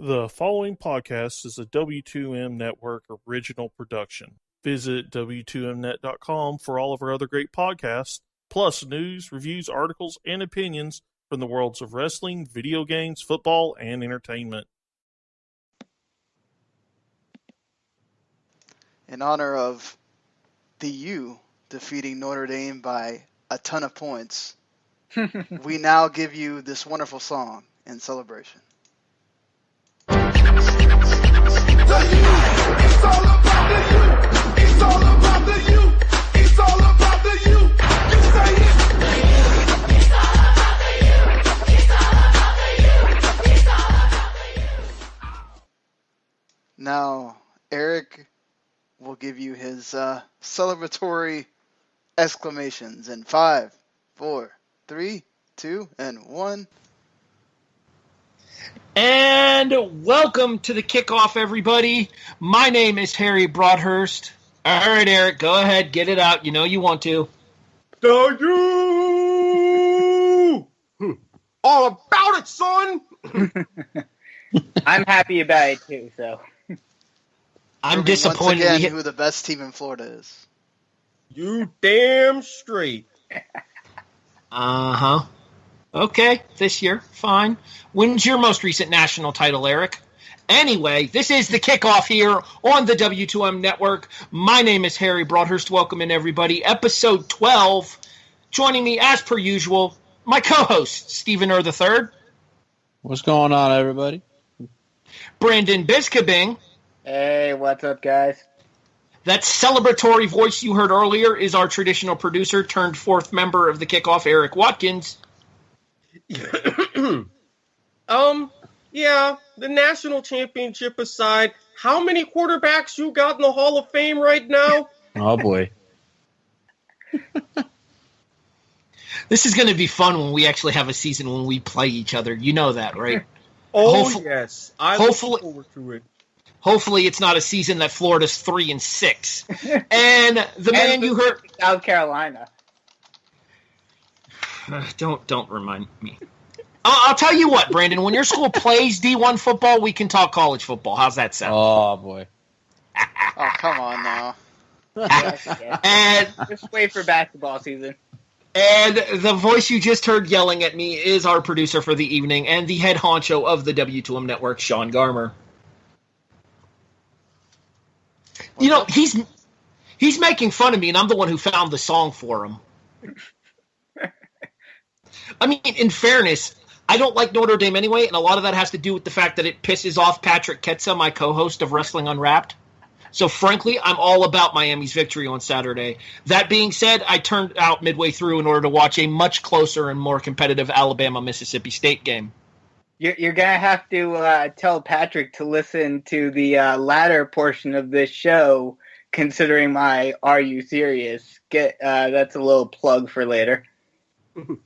The following podcast is a W2M Network original production. Visit W2Mnet.com for all of our other great podcasts, plus news, reviews, articles, and opinions from the worlds of wrestling, video games, football, and entertainment. In honor of the U defeating Notre Dame by a ton of points, we now give you this wonderful song in celebration. It's all about the you. It's all about the you. It's all about the you. You say it. It's all about the you. It's all about the you. It's all about the you. Now, Erik will give you his celebratory exclamations in 5, 4, 3, 2, and 1. And welcome to the Kickoff, everybody. My name is Harry Broadhurst. All right, Erik, go ahead, get it out. You know you want to. The you! All about it, son! I'm happy about it, too, so. I'm Proving disappointed. Once again, who the best team in Florida is. You damn straight. Uh-huh. Okay, this year, fine. When's your most recent national title, Erik? Anyway, this is the Kickoff here on the W2M Network. My name is Harry Broadhurst. Welcome in, everybody. Episode 12. Joining me, as per usual, my co-host, Stephen III. What's going on, everybody? Brandon Biskobing. Hey, what's up, guys? That celebratory voice you heard earlier is our traditional producer turned fourth member of the Kickoff, Erik Watkins. Yeah, the national championship aside, how many quarterbacks you got in the Hall of Fame right now? Oh, boy. This is going to be fun when we actually have a season when we play each other. You know that, right? Oh, yes. I look forward to it. Hopefully it's not a season that Florida's 3-6. And the man you heard... South Carolina. Don't remind me. I'll tell you what, Brandon. When your school plays D1 football, we can talk college football. How's that sound? Oh, boy. Oh, come on now. Yeah. And Just wait for basketball season. And the voice you just heard yelling at me is our producer for the evening and the head honcho of the W2M Network, Sean Garmer. You know, he's making fun of me, and I'm the one who found the song for him. I mean, in fairness, I don't like Notre Dame anyway, and a lot of that has to do with the fact that it pisses off Patrick Ketza, my co-host of Wrestling Unwrapped. So, frankly, I'm all about Miami's victory on Saturday. That being said, I turned out midway through in order to watch a much closer and more competitive Alabama-Mississippi State game. You're going to have to tell Patrick to listen to the latter portion of this show, considering my Are You Serious? That's a little plug for later.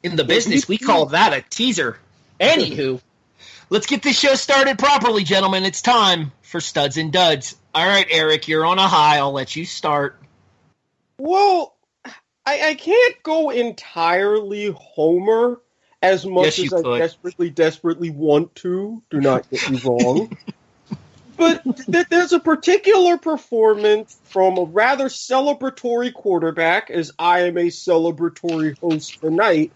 In the business, we call that a teaser. Anywho, let's get this show started properly, gentlemen. It's time for Studs and Duds. All right, Erik, you're on a high. I'll let you start. Well, I can't go entirely Homer as much Yes, as you I could. desperately want to. Do not get me wrong. But there's a particular performance from a rather celebratory quarterback, as I am a celebratory host tonight.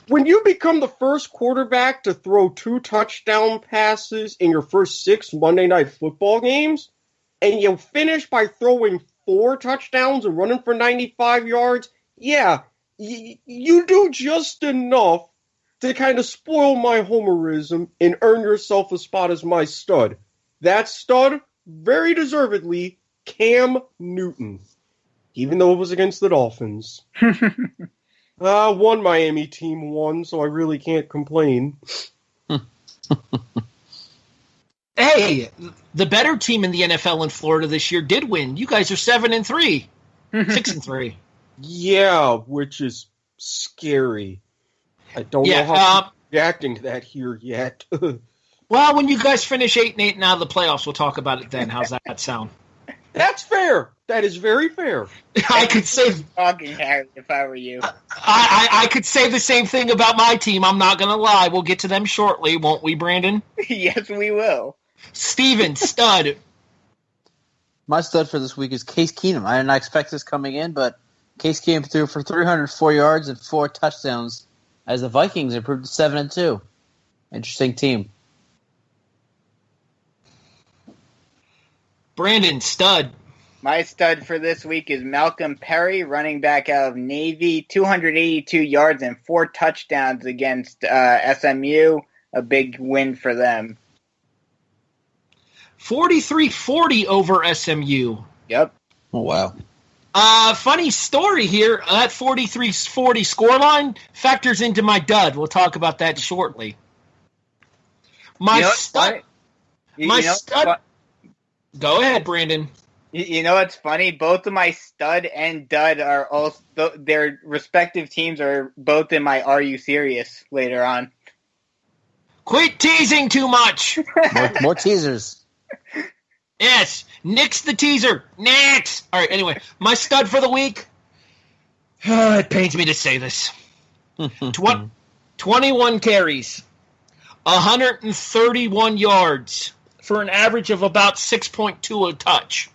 When you become the first quarterback to throw 2 touchdown passes in your first 6 Monday Night Football games, and you finish by throwing 4 touchdowns and running for 95 yards, yeah, you do just enough to kind of spoil my homerism and earn yourself a spot as my stud. That stud, very deservedly, Cam Newton. Even though it was against the Dolphins. One Miami team won, so I really can't complain. Hey, the better team in the NFL in Florida this year did win. You guys are 7-3. 6-3. Yeah, which is scary. I don't know how I'm reacting to that here yet. Well, when you guys finish 8-8 and out of the playoffs, we'll talk about it then. How's that sound? That's fair. That is very fair. I could say Talking, Harry, if I were you. I could say the same thing about my team. I'm not going to lie. We'll get to them shortly, won't we, Brandon? Yes, we will. Steven, stud. My stud for this week is Case Keenum. I did not expect this coming in, but Case came through for 304 yards and 4 touchdowns as the Vikings improved to 7-2. Interesting team. Brandon, stud. My stud for this week is Malcolm Perry, running back out of Navy, 282 yards and 4 touchdowns against SMU. A big win for them. 43-40 over SMU. Yep. Oh, wow. Funny story here. That 43-40 scoreline factors into my dud. We'll talk about that shortly. My stud. Go ahead, Brandon. You know what's funny? Both of my stud and dud are also their respective teams are both in my Are You Serious later on. Quit teasing too much. More teasers. Yes, nix the teaser. Nix. All right, anyway, my stud for the week. It pains me to say this. 21 carries, 131 yards for an average of about 6.2 a touch.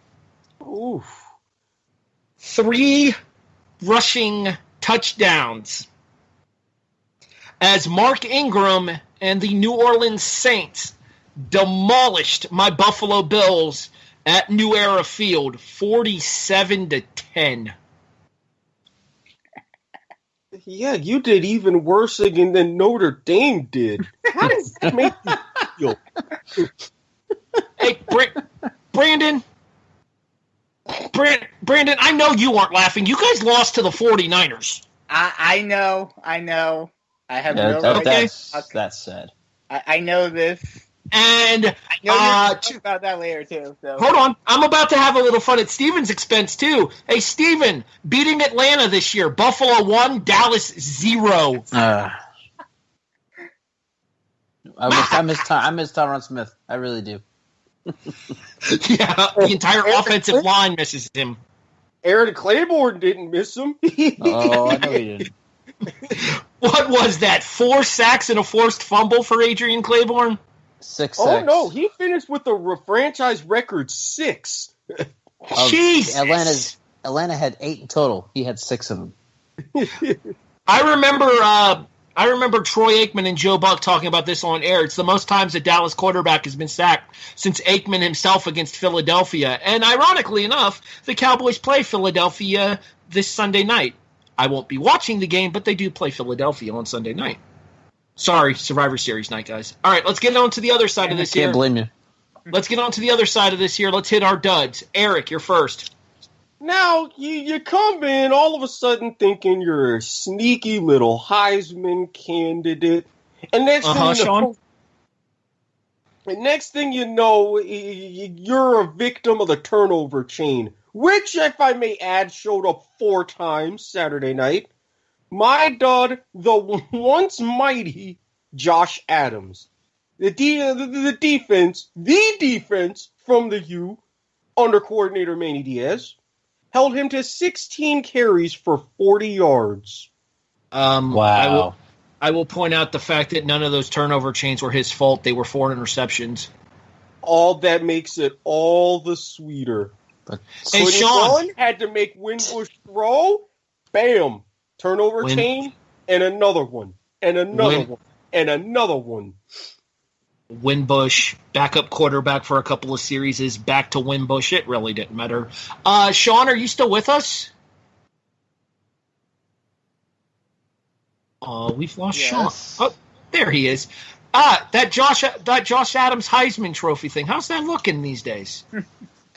Oof. 3 rushing touchdowns as Mark Ingram and the New Orleans Saints demolished my Buffalo Bills at New Era Field, 47-10. Yeah, you did even worse again than Notre Dame did. How does that make you feel? Hey, Brandon, I know you aren't laughing. You guys lost to the 49ers. I know. I have no That's sad. I know this. And I know you're talking about that later, too. So. Hold on. I'm about to have a little fun at Steven's expense, too. Hey, Steven, beating Atlanta this year. Buffalo 1, Dallas 0. I miss Tyron Smith. I really do. Yeah, the entire offensive line misses him. Aaron Claiborne didn't miss him. Oh, I know he didn't. What was that? 4 sacks and a forced fumble for Adrian Claiborne? 6 Oh, sacks. no, he finished with a franchise record 6. Jesus. Atlanta had 8 in total. He had 6 of them. I remember Troy Aikman and Joe Buck talking about this on air. It's the most times a Dallas quarterback has been sacked since Aikman himself against Philadelphia. And ironically enough, the Cowboys play Philadelphia this Sunday night. I won't be watching the game, but they do play Philadelphia on Sunday night. Sorry, Survivor Series night, guys. All right, let's get on to the other side of this here. Can't blame you. Let's get on to the other side of this here. Let's hit our duds. Eric, you're first. Now, you come in all of a sudden thinking you're a sneaky little Heisman candidate. And next thing you know, you're a victim of the turnover chain, which, if I may add, showed up 4 times Saturday night. My dud, the once mighty Josh Adams. The defense from the U, under coordinator Manny Diaz, held him to 16 carries for 40 yards. Wow. I will point out the fact that none of those turnover chains were his fault. They were 4 interceptions. All that makes it all the sweeter. Hey, Sean had to make Winbush throw. Bam. Turnover chain, and another one, and another one, and another one. Winbush, backup quarterback for a couple of series, is back to Winbush. It really didn't matter. Sean, are you still with us? We've lost Sean. Oh, there he is. That Josh Adams Heisman Trophy thing. How's that looking these days?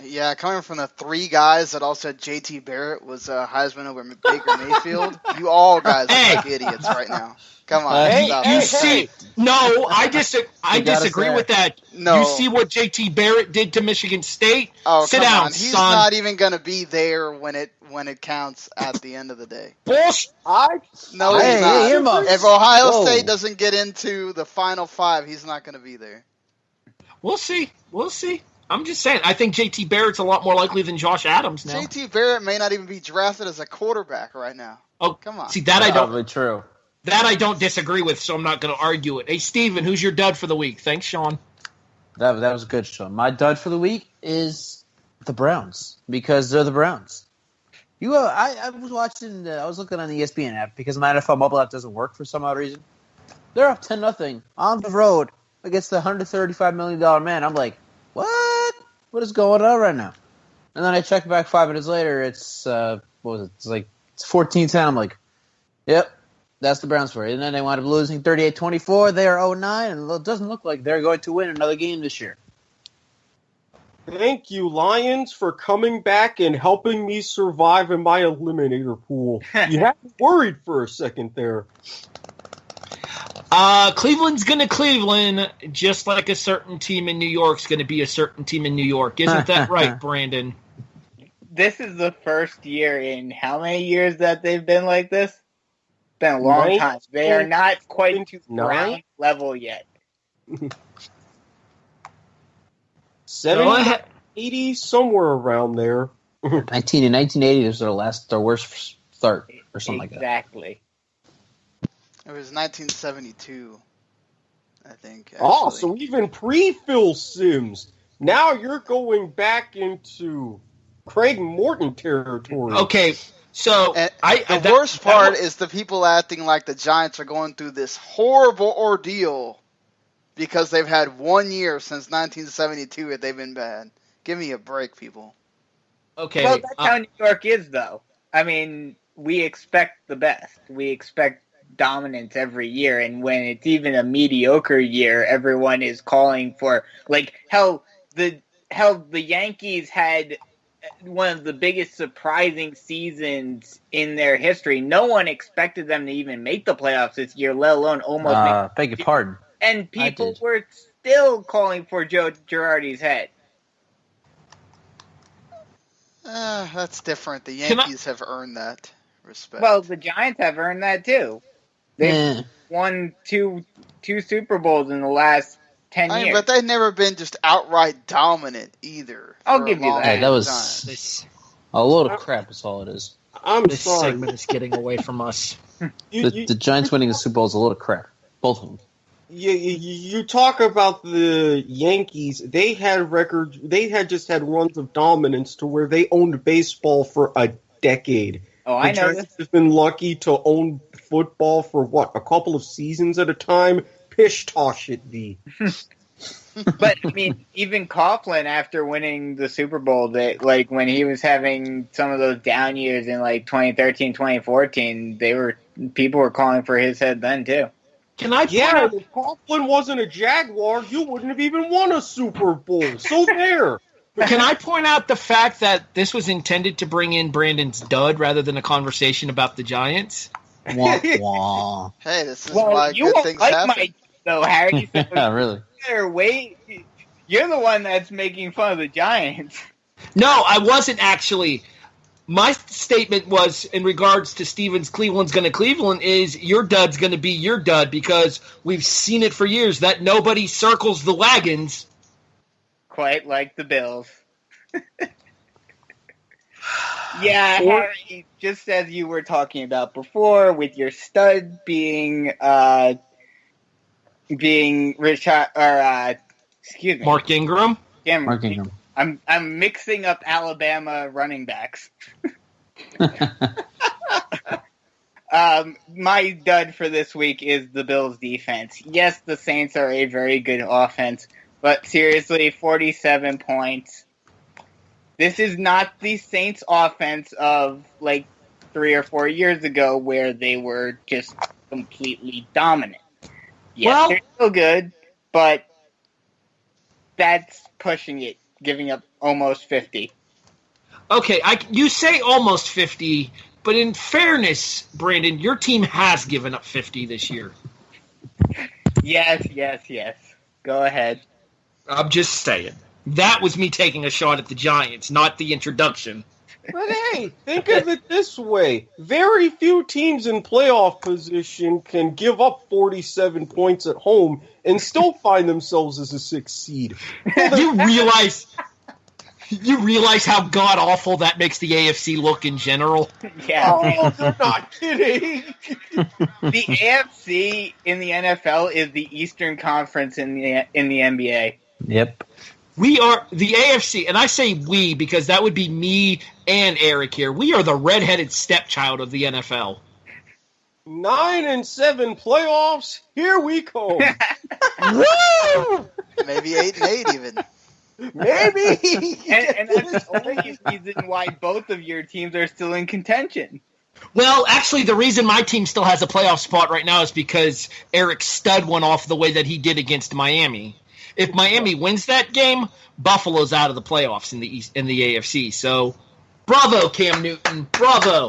Yeah, coming from the 3 guys that all said J.T. Barrett was Heisman over Baker Mayfield, you all guys are like idiots right now. Come on. I disagree with that. No. You see what J.T. Barrett did to Michigan State? Oh, Sit come down, on. He's son. not even going to be there when it counts at the end of the day. Bullshit. He's not. If Ohio State doesn't get into the Final 5, he's not going to be there. We'll see. I'm just saying. I think JT Barrett's a lot more likely than Josh Adams now. JT Barrett may not even be drafted as a quarterback right now. Oh, come on. See, that I don't. Probably true. That I don't disagree with, so I'm not going to argue it. Hey, Steven, who's your dud for the week? Thanks, Sean. That was good, Sean. My dud for the week is the Browns because they're the Browns. I was watching. I was looking on the ESPN app because my NFL mobile app doesn't work for some odd reason. They're up 10-0 on the road against the $135 million man. I'm like, what? What is going on right now? And then I check back 5 minutes later. It's what was it? It's like it's 14-10. I'm like, yep, that's the Browns for you. And then they wound up losing 38-24. They are 0-9, and it doesn't look like they're going to win another game this year. Thank you, Lions, for coming back and helping me survive in my eliminator pool. You had me worried for a second there. Cleveland's going to Cleveland, just like a certain team in New York's going to be a certain team in New York. Isn't that right, Brandon? This is the first year in how many years that they've been like this? It's been a long time. They are not quite to ground level yet. 70, 80, somewhere around there. 1980 is their worst start or something like that. Exactly. It was 1972, I think. Actually. Oh, so even pre-Phil Simms. Now you're going back into Craig Morton territory. Okay, so the worst part is the people acting like the Giants are going through this horrible ordeal because they've had 1 year since 1972 that they've been bad. Give me a break, people. Okay. Well, that's how New York is, though. I mean, we expect the best. We expect dominance every year, and when it's even a mediocre year, everyone is calling for, like, hell, the Yankees had one of the biggest surprising seasons in their history. No one expected them to even make the playoffs this year, let alone almost beg your pardon. And people were still calling for Joe Girardi's head. That's different. The Yankees have earned that respect. Well, the Giants have earned that too. They've won two Super Bowls in the last 10 years. But they've never been just outright dominant either. I'll give you that. Hey, that was a load of crap is all it is. This segment is getting away from us. The Giants winning the Super Bowl is a load of crap. Both of them. You talk about the Yankees. They had records. They had just had runs of dominance to where they owned baseball for a decade. Oh, I know. The Giants have been lucky to own football for a couple of seasons at a time. Pish tosh it be. But I mean, even Coughlin, after winning the Super Bowl, like when he was having some of those down years in like 2013, 2014, people were calling for his head then too. Can I? Yeah, if Coughlin wasn't a Jaguar, you wouldn't have even won a Super Bowl. So there. Can I point out the fact that this was intended to bring in Brandon's dud rather than a conversation about the Giants? Wah, wah. Hey, this is why you good things like happen. So Harry, Really? You're the one that's making fun of the Giants. No, I wasn't actually. My statement was in regards to Stevens, Cleveland's going to Cleveland, is your dud's going to be your dud because we've seen it for years that nobody circles the wagons. Quite like the Bills. Yeah, Harry, just as you were talking about before, with your stud being Richard, or excuse me, Mark Ingram. Yeah, Mark Ingram. I'm mixing up Alabama running backs. My dud for this week is the Bills' defense. Yes, the Saints are a very good offense, but seriously, 47 points. This is not the Saints' offense of like 3 or 4 years ago where they were just completely dominant. Yes, they're still good, but that's pushing it, giving up almost 50. Okay, you say almost 50, but in fairness, Brandon, your team has given up 50 this year. Yes. Go ahead. I'm just saying. That was me taking a shot at the Giants, not the introduction. But hey, think of it this way. Very few teams in playoff position can give up 47 points at home and still find themselves as a 6th seed. You realize how god awful that makes the AFC look in general? Yeah. Oh, they're not kidding. The AFC in the NFL is the Eastern Conference in the NBA. Yep. We are the AFC, and I say we because that would be me and Eric here. We are the redheaded stepchild of the NFL. 9-7 playoffs. Here we come. Woo! Maybe 8-8 even. Maybe. And that's the only reason why both of your teams are still in contention. Well, actually, the reason my team still has a playoff spot right now is because Eric Stud went off the way that he did against Miami. If Miami wins that game, Buffalo's out of the playoffs in the East, in the AFC. So, bravo, Cam Newton, bravo.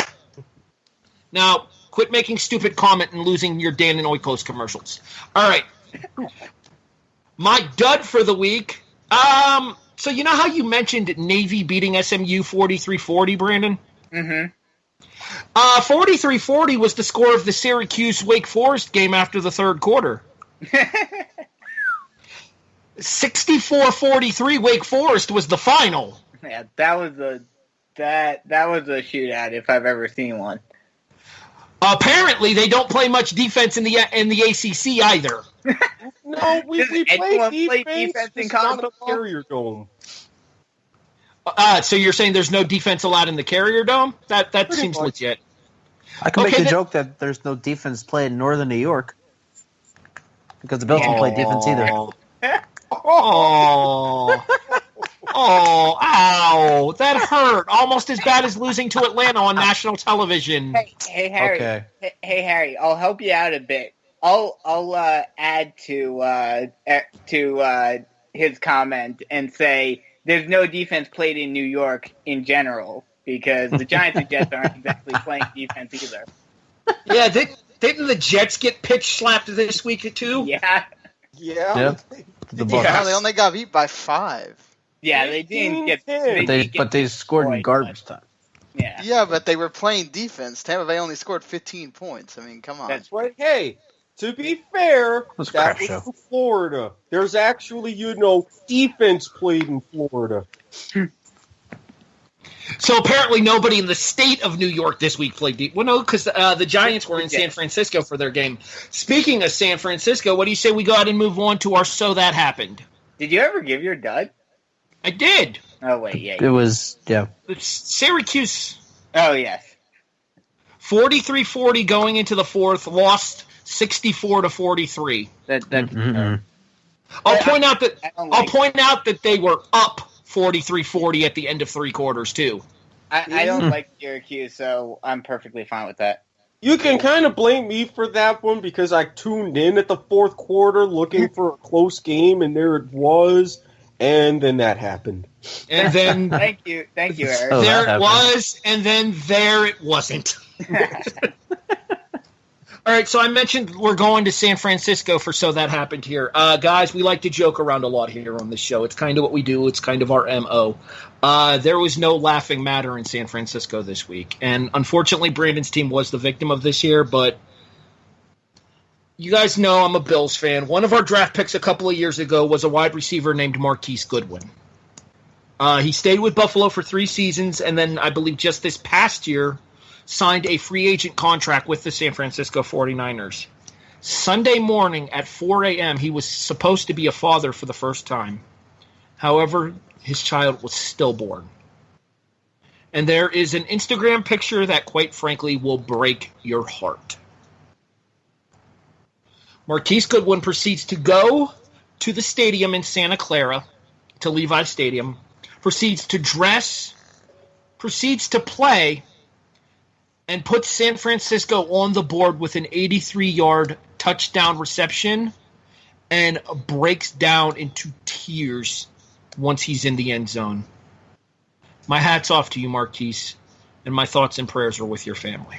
Now, quit making stupid comment and losing your Dan and Oikos commercials. All right, my dud for the week. So you know how you mentioned Navy beating SMU 43-40, Brandon? Mm-hmm. 43-40 was the score of the Syracuse-Wake Forest game after the third quarter. 64-43 Wake Forest was the final. Yeah, that was a shootout if I've ever seen one. Apparently, they don't play much defense in the ACC either. No, we Does play anyone play defense, defense in just not college a football? Carrier Dome. So you're saying there's no defense allowed in the Carrier Dome? That Pretty seems much. legit. I can Okay, make the then- joke that there's no defense played in Northern New York because the Bills don't play defense either. Oh, ow! That hurt. Almost as bad as losing to Atlanta on national television. Hey Harry. Okay. Hey Harry, I'll help you out a bit. I'll add to his comment and say there's no defense played in New York in general because the Giants and Jets aren't exactly playing defense either. Yeah, didn't the Jets get pitch slapped this week too? Yeah. Yeah. Yep. The Bucs. No, they only got beat by 5. Yeah, they didn't get. 18-10. But they scored in destroyed, garbage time. but- Yeah. Yeah, but they were playing defense. Tampa Bay only scored 15 points. I mean, come on. That's But hey, to be fair, was a that crap was show. in Florida. There's actually, defense played in Florida. So apparently nobody in the state of New York this week played deep. Well, no, because the Giants were in San Francisco for their game. Speaking of San Francisco, what do you say we go ahead and move on to our So That Happened? Did you ever give your dud? I did. Oh wait, yeah. It was, yeah. It's Syracuse Oh yes. 43-40 going into the fourth, lost 64-43. That Mhm. I'll point out that I don't I'll like- point out that they were up 43-40 at the end of three quarters too. I don't like Syracuse, so I'm perfectly fine with that. You can kind of blame me for that one because I tuned in at the fourth quarter looking for a close game, and there it was, and then that happened. And then Thank you, Eric. Oh, there that it happened. was, and then there it wasn't. All right, so I mentioned we're going to San Francisco for So That Happened here. Guys, we like to joke around a lot here on this show. It's kind of what we do. It's kind of our MO. There was no laughing matter in San Francisco this week. And unfortunately, Brandon's team was the victim of this year, but you guys know I'm a Bills fan. One of our draft picks a couple of years ago was a wide receiver named Marquise Goodwin. He stayed with Buffalo for 3 seasons, and then I believe just this past year signed a free agent contract with the San Francisco 49ers. Sunday morning at 4 a.m., he was supposed to be a father for the first time. However, his child was stillborn. And there is an Instagram picture that, quite frankly, will break your heart. Marquise Goodwin proceeds to go to the stadium in Santa Clara, to Levi Stadium, proceeds to dress, proceeds to play, and puts San Francisco on the board with an 83-yard touchdown reception and breaks down into tears once he's in the end zone. My hat's off to you, Marquise, and my thoughts and prayers are with your family.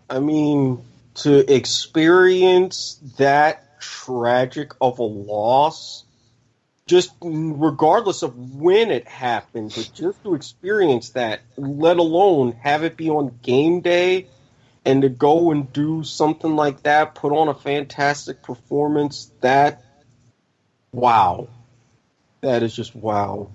I mean, to experience that tragic of a loss just regardless of when it happened, but just to experience that, let alone have it be on game day, and to go and do something like that, put on a fantastic performance, wow. That is just wow.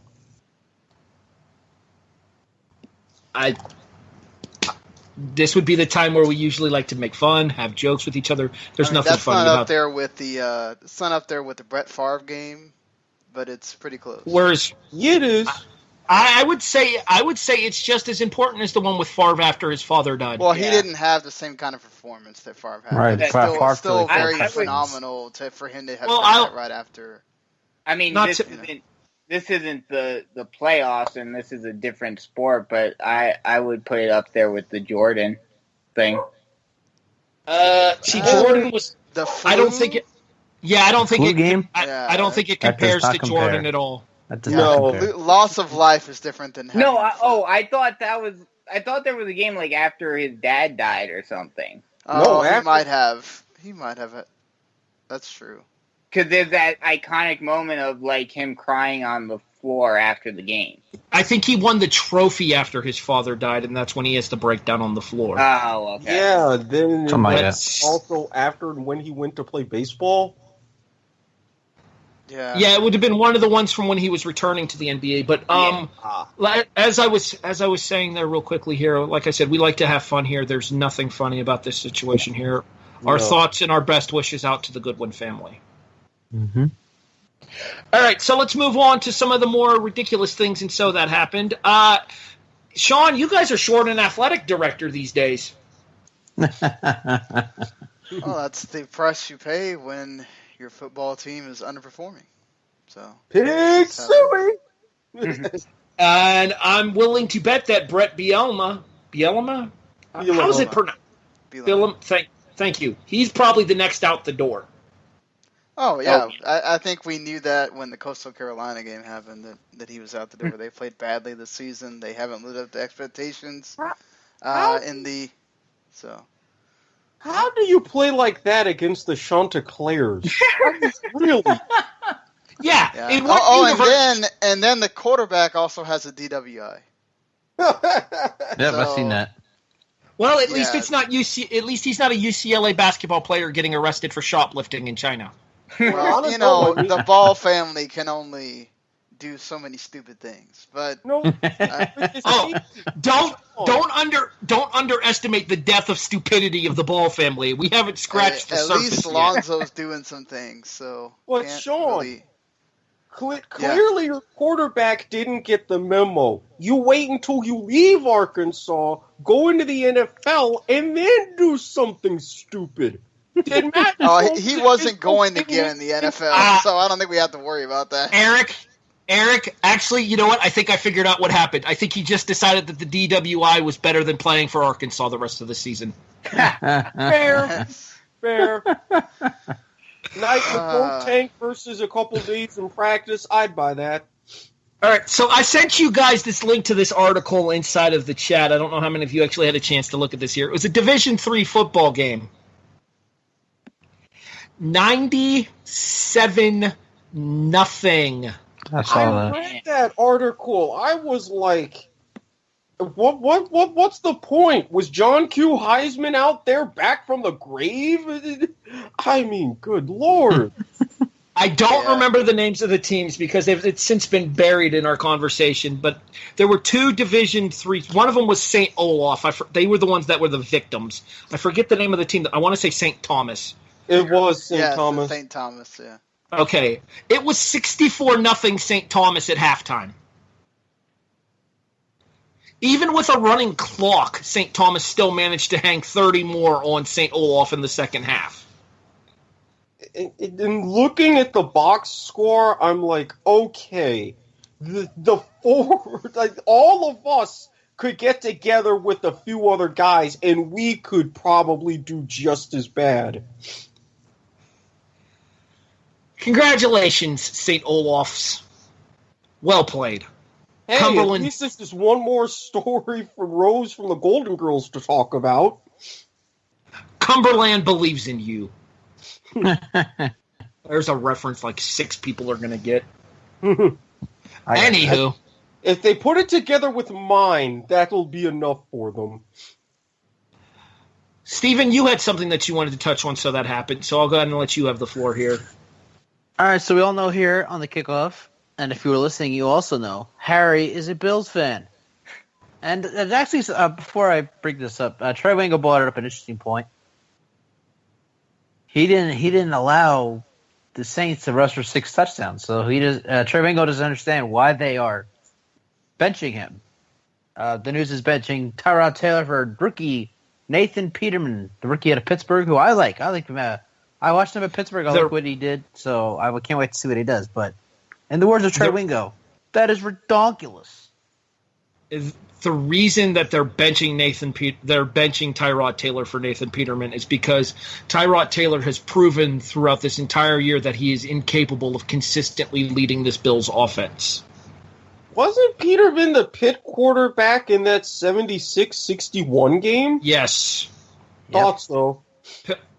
This would be the time where we usually like to make fun, have jokes with each other. There's nothing that's funny not about up there with the. It's not up there with the Brett Favre game, but it's pretty close. Whereas Yeah, it is. I would say it's just as important as the one with Favre after his father died. Well, he didn't have the same kind of performance that Favre had. Right, It's Favre still really very I would- phenomenal for him to have Well, done that right after. I mean, Not this to- isn't the playoffs, and this is a different sport, but I would put it up there with the Jordan thing. Jordan was. The flu, I don't think it. Yeah, I don't think Flu it. game? I don't think it That does compares not to compare. Jordan at all. That does No. not compare. Loss of life is different than having No, the flu. I thought there was a game like after his dad died or something. Oh, No, he might have. He might have it. That's true. Because there's that iconic moment of like him crying on the floor after the game. I think he won the trophy after his father died, and that's when he has to break down on the floor. Oh, okay. Yeah, then Something like that. That's- also after when he went to play baseball. Yeah. Yeah, it would have been one of the ones from when he was returning to the NBA. But as I was saying there real quickly here, like I said, we like to have fun here. There's nothing funny about this situation here. Our No. thoughts and our best wishes out to the Goodwin family. Mm-hmm. All right, so let's move on to some of the more ridiculous things and so that happened. Sean, you guys are short an athletic director these days. Well, that's the price you pay when your football team is underperforming. So. Pig suey. And I'm willing to bet that Brett Bielema, how's it pronounced? Bielema, thank you. He's probably the next out the door. Oh yeah, I think we knew that when the Coastal Carolina game happened that he was out the door. They played badly this season. They haven't lived up to expectations. How do you play like that against the Chanticleers? Really? Yeah. In Oh, what universe? and then the quarterback also has a DWI. Yep, I've seen that. Well, at least Yeah. it's not At least he's not a UCLA basketball player getting arrested for shoplifting in China. Well, I don't know. the Ball family can only do so many stupid things, but No. Oh, don't underestimate the depth of stupidity of the Ball family. We haven't scratched the at surface least yet. Lonzo's doing some things. So But can't Sean, really- Clearly, your quarterback didn't get the memo. You wait until you leave Arkansas, go into the NFL, and then do something stupid. Did Matt he wasn't going to get in the NFL, so I don't think we have to worry about that. Eric, actually, you know what? I think I figured out what happened. I think he just decided that the DWI was better than playing for Arkansas the rest of the season. Fair. Night with both tank versus a couple days in practice, I'd buy that. All right, so I sent you guys this link to this article inside of the chat. I don't know how many of you actually had a chance to look at this here. It was a Division III football game. 97-0. I saw that. read that article. I was like, what's the point? Was John Q. Heisman out there back from the grave? I mean, good Lord. I don't remember the names of the teams because it's since been buried in our conversation, but there were two Division III. One of them was St. Olaf. They were the ones that were the victims. I forget the name of the team. I want to say St. Thomas. It was St. Thomas. Thomas. St. Thomas, yeah. Okay. It was 64-0 St. Thomas at halftime. Even with a running clock, St. Thomas still managed to hang 30 more on St. Olaf in the second half. And looking at the box score, I'm like, okay, the four, like all of us could get together with a few other guys, and we could probably do just as bad. Congratulations, St. Olafs. Well played. Hey, Cumberland- at least this is one more story for Rose from the Golden Girls to talk about. Cumberland believes in you. There's a reference like 6 people are going to get. Anywho, If they put it together with mine, that'll be enough for them. Steven, you had something that you wanted to touch on, so that happened. So I'll go ahead and let you have the floor here. All right, so we all know here on the kickoff, and if you were listening, you also know Harry is a Bills fan. And actually, before I bring this up, Trey Wingo brought up an interesting point. He didn't allow the Saints to rush for 6 touchdowns, so Trey Wingo doesn't understand why they are benching him. The news is benching Tyrod Taylor for rookie Nathan Peterman, the rookie out of Pittsburgh, who I like. I like him. I watched him at Pittsburgh. I like what he did, so I can't wait to see what he does. But in the words of Trey Wingo, that is ridiculous. The reason that they're benching Tyrod Taylor for Nathan Peterman is because Tyrod Taylor has proven throughout this entire year that he is incapable of consistently leading this Bills offense. Wasn't Peterman the Pitt quarterback in that 76-61 game? Yes. Thought so.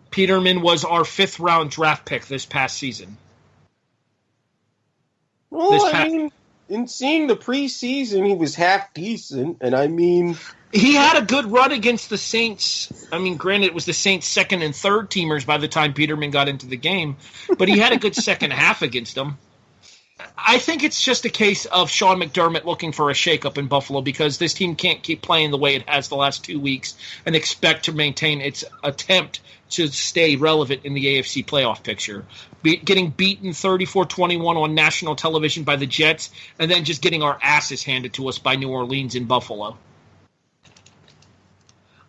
Peterman was our 5th-round draft pick this past season. Well, I mean, in seeing the preseason, he was half decent, and I mean... He had a good run against the Saints. I mean, granted, it was the Saints' second and third teamers by the time Peterman got into the game, but he had a good second half against them. I think it's just a case of Sean McDermott looking for a shakeup in Buffalo because this team can't keep playing the way it has the last 2 weeks and expect to maintain its attempt to stay relevant in the AFC playoff picture. Getting beaten 34-21 on national television by the Jets and then just getting our asses handed to us by New Orleans and Buffalo.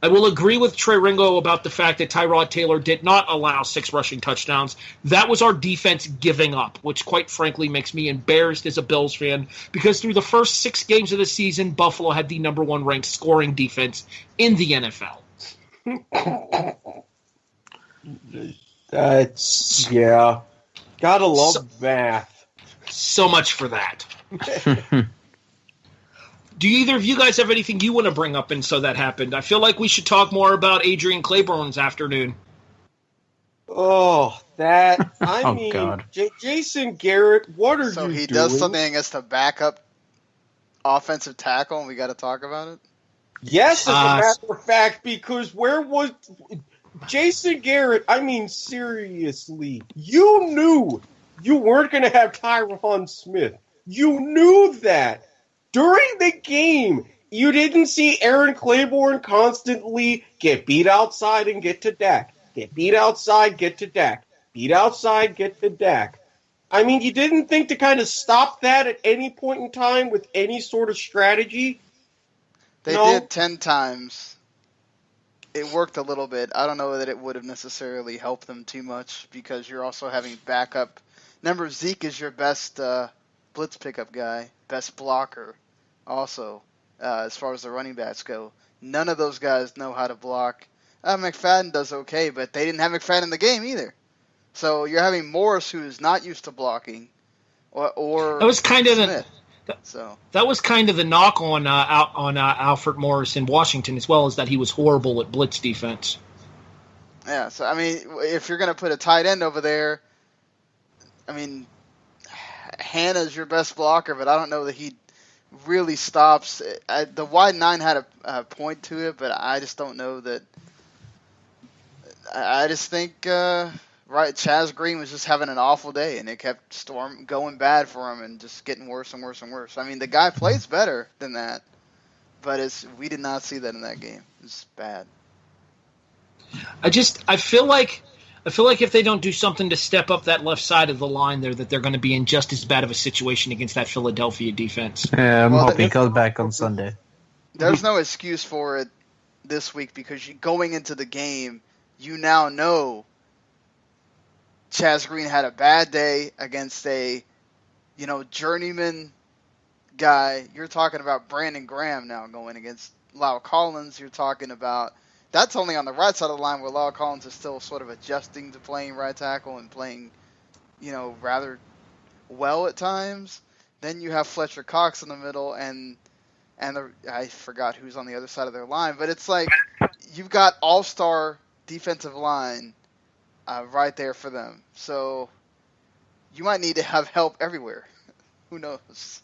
I will agree with Trey Ringo about the fact that Tyrod Taylor did not allow 6 rushing touchdowns. That was our defense giving up, which quite frankly makes me embarrassed as a Bills fan because through the first 6 games of the season, Buffalo had the number 1 ranked scoring defense in the NFL. That's, yeah. Gotta love math. So much for that. Do either of you guys have anything you want to bring up and so that happened? I feel like we should talk more about Adrian Claiborne's afternoon. Oh, that. I mean, God. Jason Garrett, what are you doing? So he does something against a backup offensive tackle, and we got to talk about it? Yes, as a matter of fact, because where was Jason Garrett? I mean, seriously, you knew you weren't going to have Tyron Smith. You knew that. During the game, you didn't see Aaron Claiborne constantly get beat outside and get to Dak. Get beat outside, get to Dak. Beat outside, get to Dak. I mean, you didn't think to kind of stop that at any point in time with any sort of strategy? They did 10 times. It worked a little bit. I don't know that it would have necessarily helped them too much because you're also having backup. Remember, Zeke is your best blitz pickup guy, best blocker also, as far as the running backs go. None of those guys know how to block. McFadden does okay, but they didn't have McFadden in the game either. So you're having Morris, who is not used to blocking, or that was kind of Smith. That was kind of the knock on Alfred Morris in Washington as well, as that he was horrible at blitz defense. Yeah, so I mean, if you're going to put a tight end over there, I mean, Hannah's your best blocker, but I don't know that he really stops. The wide 9 had a point to it, but I just don't know that. I just think Chaz Green was just having an awful day, and it kept going bad for him and just getting worse and worse and worse. I mean, the guy plays better than that, but we did not see that in that game. It's bad. I feel like if they don't do something to step up that left side of the line there, that they're going to be in just as bad of a situation against that Philadelphia defense. Yeah, I'm hoping he comes back on Sunday. There's no excuse for it this week because going into the game, you now know Chaz Green had a bad day against a, journeyman guy. You're talking about Brandon Graham now going against Lyle Collins. You're talking about that's only on the right side of the line where Lyle Collins is still sort of adjusting to playing right tackle and playing, rather well at times. Then you have Fletcher Cox in the middle and I forgot who's on the other side of their line, but it's like you've got all-star defensive line right there for them. So you might need to have help everywhere Who knows?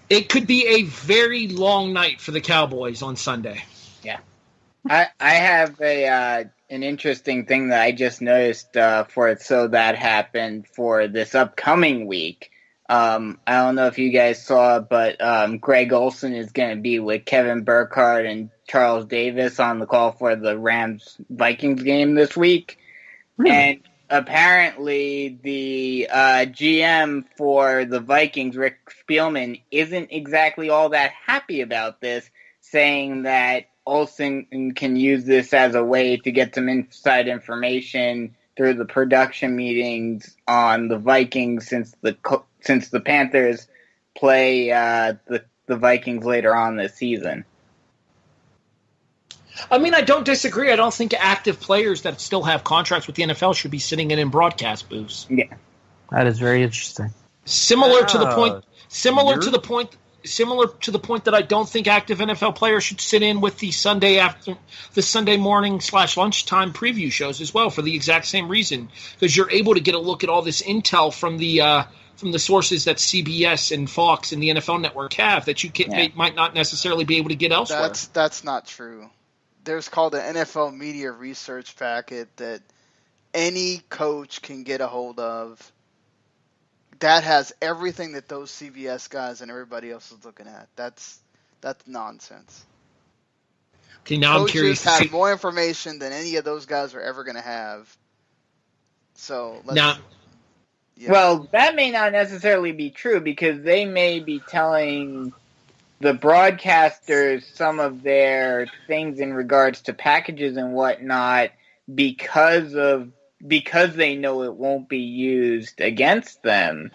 It could be a very long night for the Cowboys on Sunday. Yeah. I have an interesting thing that I just noticed for it. So that happened for this upcoming week. I don't know if you guys saw, but Greg Olson is going to be with Kevin Burkhardt and Charles Davis on the call for the Rams-Vikings game this week. Really? And apparently the GM for the Vikings, Rick Spielman, isn't exactly all that happy about this, saying that Olsen can use this as a way to get some inside information through the production meetings on the Vikings since the Panthers play the Vikings later on this season. I mean, I don't disagree. I don't think active players that still have contracts with the NFL should be sitting in broadcast booths. Yeah, that is very interesting. Similar to the point that I don't think active NFL players should sit in with the Sunday morning / lunchtime preview shows as well for the exact same reason, because you're able to get a look at all this intel from the sources that CBS and Fox and the NFL Network have that you might not necessarily be able to get elsewhere. That's not true. There's called an NFL Media Research Packet that any coach can get a hold of. That has everything that those CBS guys and everybody else is looking at. That's nonsense. Okay, now I'm curious to see more information than any of those guys are ever going to have. So Well, that may not necessarily be true because they may be telling the broadcasters some of their things in regards to packages and whatnot because they know it won't be used against them,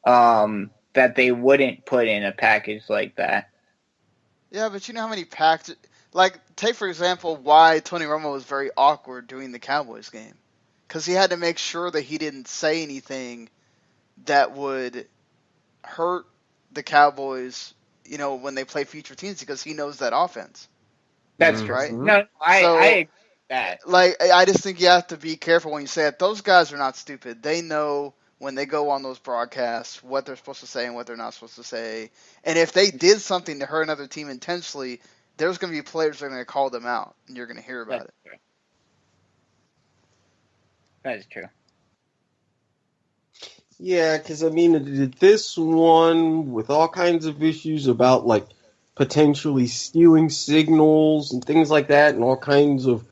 that they wouldn't put in a package like that. Yeah, but you know how many packages... Like, take, for example, why Tony Romo was very awkward during the Cowboys game. Because he had to make sure that he didn't say anything that would hurt the Cowboys, when they play future teams, because he knows that offense. That's true. Right? No, I agree with that. Like, I just think you have to be careful when you say it. Those guys are not stupid. They know when they go on those broadcasts what they're supposed to say and what they're not supposed to say. And if they did something to hurt another team intentionally, there's going to be players that are going to call them out, and you're going to hear about it. True. That is true. Yeah, because, I mean, this one, with all kinds of issues about, like, potentially stealing signals and things like that, and all kinds of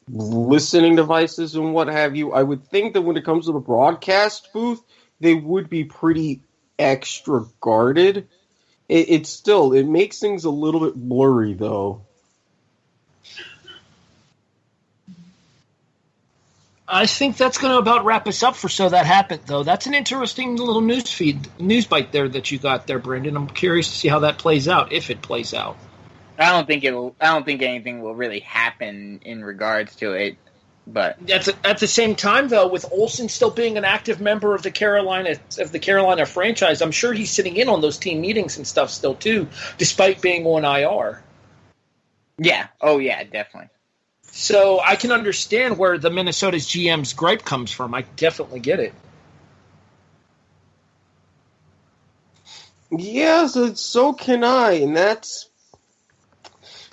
listening devices and what have you, I would think that when it comes to the broadcast booth, they would be pretty extra guarded. It makes things a little bit blurry, though. I think that's going to about wrap us up for So That Happened, though. That's an interesting little news bite there that you got there, Brendan. I'm curious to see how that plays out, if it plays out. I don't think anything will really happen in regards to it, but at the same time, though, with Olsen still being an active member of the Carolina franchise, I'm sure he's sitting in on those team meetings and stuff still too, despite being on IR. Yeah. Oh, yeah, definitely. So I can understand where the Minnesota's GM's gripe comes from. I definitely get it. Yeah, so can I, and that's...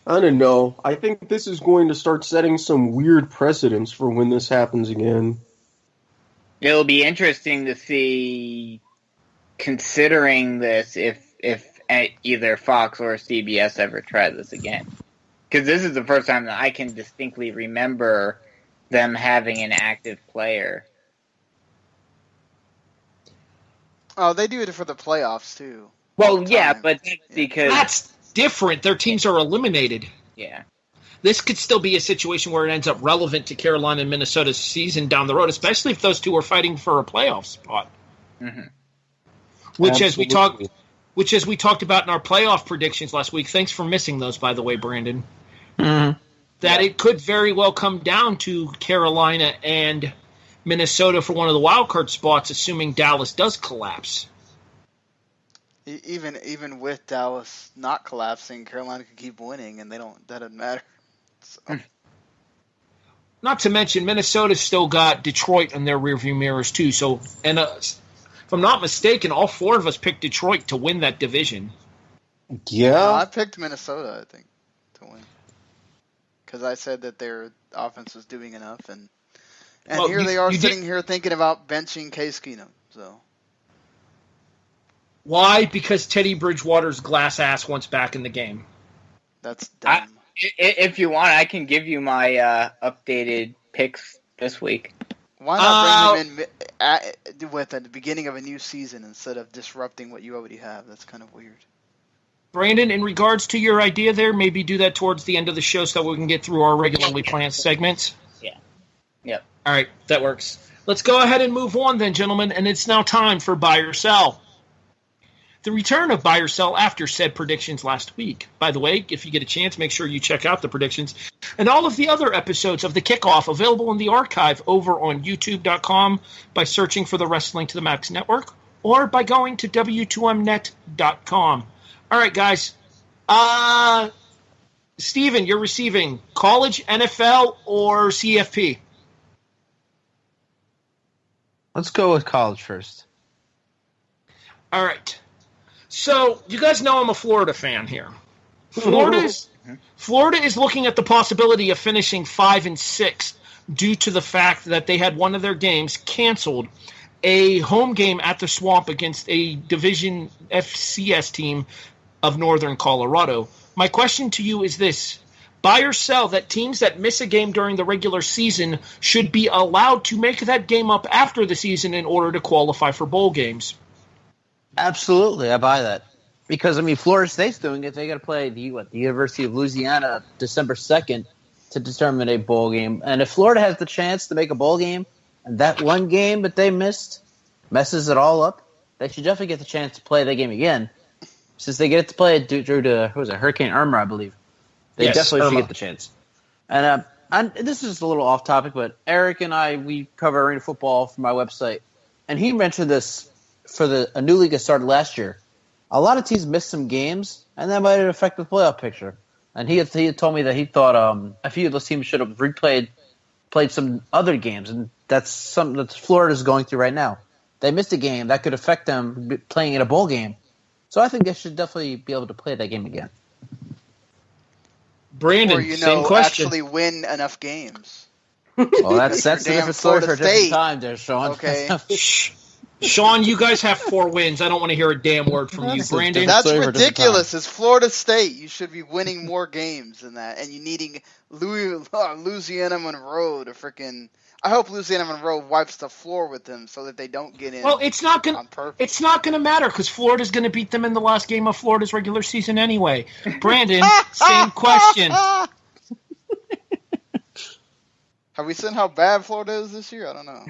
I don't know. I think this is going to start setting some weird precedents for when this happens again. It'll be interesting to see, considering this, if either Fox or CBS ever try this again. Because this is the first time that I can distinctly remember them having an active player. Oh, they do it for the playoffs, too. Well, yeah, but that's because... That's different. Their teams are eliminated. Yeah. This could still be a situation where it ends up relevant to Carolina and Minnesota's season down the road, especially if those two are fighting for a playoff spot. Mm-hmm. Which, as we talked about in our playoff predictions last week, thanks for missing those, by the way, Brandon. Mm-hmm. That it could very well come down to Carolina and Minnesota for one of the wild card spots, assuming Dallas does collapse. Even with Dallas not collapsing, Carolina can keep winning, and that doesn't matter. So. Not to mention, Minnesota's still got Detroit in their rearview mirrors too. So, and If I'm not mistaken, all 4 of us picked Detroit to win that division. Yeah. I picked Minnesota, I think, to win. Because I said that their offense was doing enough, and Well, here you- they are you sitting did- here thinking about benching Case Keenum. So Why? Because Teddy Bridgewater's glass ass wants back in the game. that's dumb. If you want, I can give you my updated picks this week. Why not bring him in at the beginning of a new season instead of disrupting what you already have? That's kind of weird. Brandon, in regards to your idea there, maybe do that towards the end of the show so that we can get through our regularly planned segments. Yeah. Yep. All right, that works. Let's go ahead and move on then, gentlemen, and it's now time for Buy or Sell. The return of Buy or Sell after said predictions last week. By the way, if you get a chance, make sure you check out the predictions and all of the other episodes of the Kickoff available in the archive over on youtube.com by searching for the Wrestling to the Max Network or by going to w2mnet.com. All right, guys. Steven, you're receiving college, NFL, or CFP? Let's go with college first. All right. So, you guys know I'm a Florida fan here. Florida is looking at the possibility of finishing 5-6 due to the fact that they had one of their games canceled, a home game at the Swamp against a Division FCS team of Northern Colorado. My question to you is this. Buy or sell that teams that miss a game during the regular season should be allowed to make that game up after the season in order to qualify for bowl games? Absolutely, I buy that. Because, Florida State's doing it. They got to play the University of Louisiana December 2nd to determine a bowl game. And if Florida has the chance to make a bowl game, and that one game that they missed messes it all up, they should definitely get the chance to play that game again. Since they get to play it due to Hurricane Irma, I believe. They definitely should get the chance. And this is a little off topic, but Eric and I, we cover arena football for my website. And he mentioned this for a new league that started last year. A lot of teams missed some games, and that might affect the playoff picture. And he had told me that he thought a few of those teams should have played some other games, and that's something that Florida is going through right now. They missed a game that could affect them playing in a bowl game. So I think they should definitely be able to play that game again. Brandon, Or, same question. actually win enough games. Well, that's a Damn different story for a Florida different State. time there, Sean. Okay. Shh. Sean, you guys have 4 wins. I don't want to hear a damn word from you. That's a Brandon, That's Sorry for a different ridiculous. It's Florida State. You should be winning more games than that. And you needing Louisiana Monroe to freaking... I hope Louisiana Monroe wipes the floor with them so that they don't get in well, it's not on purpose. It's not going to matter because Florida's going to beat them in the last game of Florida's regular season anyway. Brandon, same question. Have we seen how bad Florida is this year? I don't know.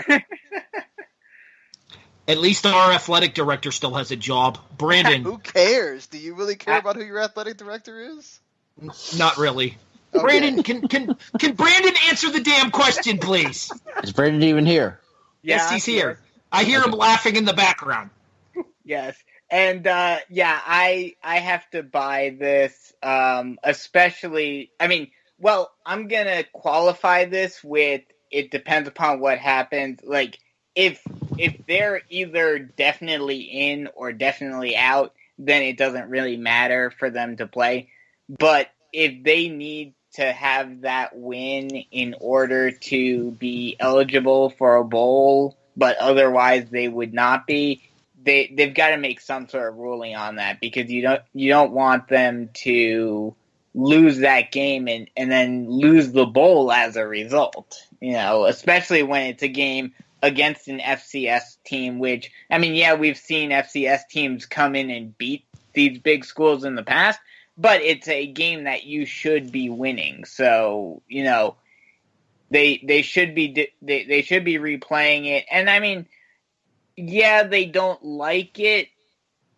At least our athletic director still has a job. Brandon, Who cares? Do you really care about who your athletic director is? not really. Okay. Brandon, can Brandon answer the damn question, please? Is Brandon even here? Yes, he's here. I hear him laughing in the background. Yes. And I have to buy this, especially. I'm gonna qualify this with it depends upon what happens. Like if they're either definitely in or definitely out, then it doesn't really matter for them to play. But if they need to have that win in order to be eligible for a bowl, but otherwise they would not be, they've got to make some sort of ruling on that, because you don't want them to lose that game and then lose the bowl as a result. Especially when it's a game against an FCS team, which, we've seen FCS teams come in and beat these big schools in the past, but it's a game that you should be winning. So, they should be replaying it. And they don't like it.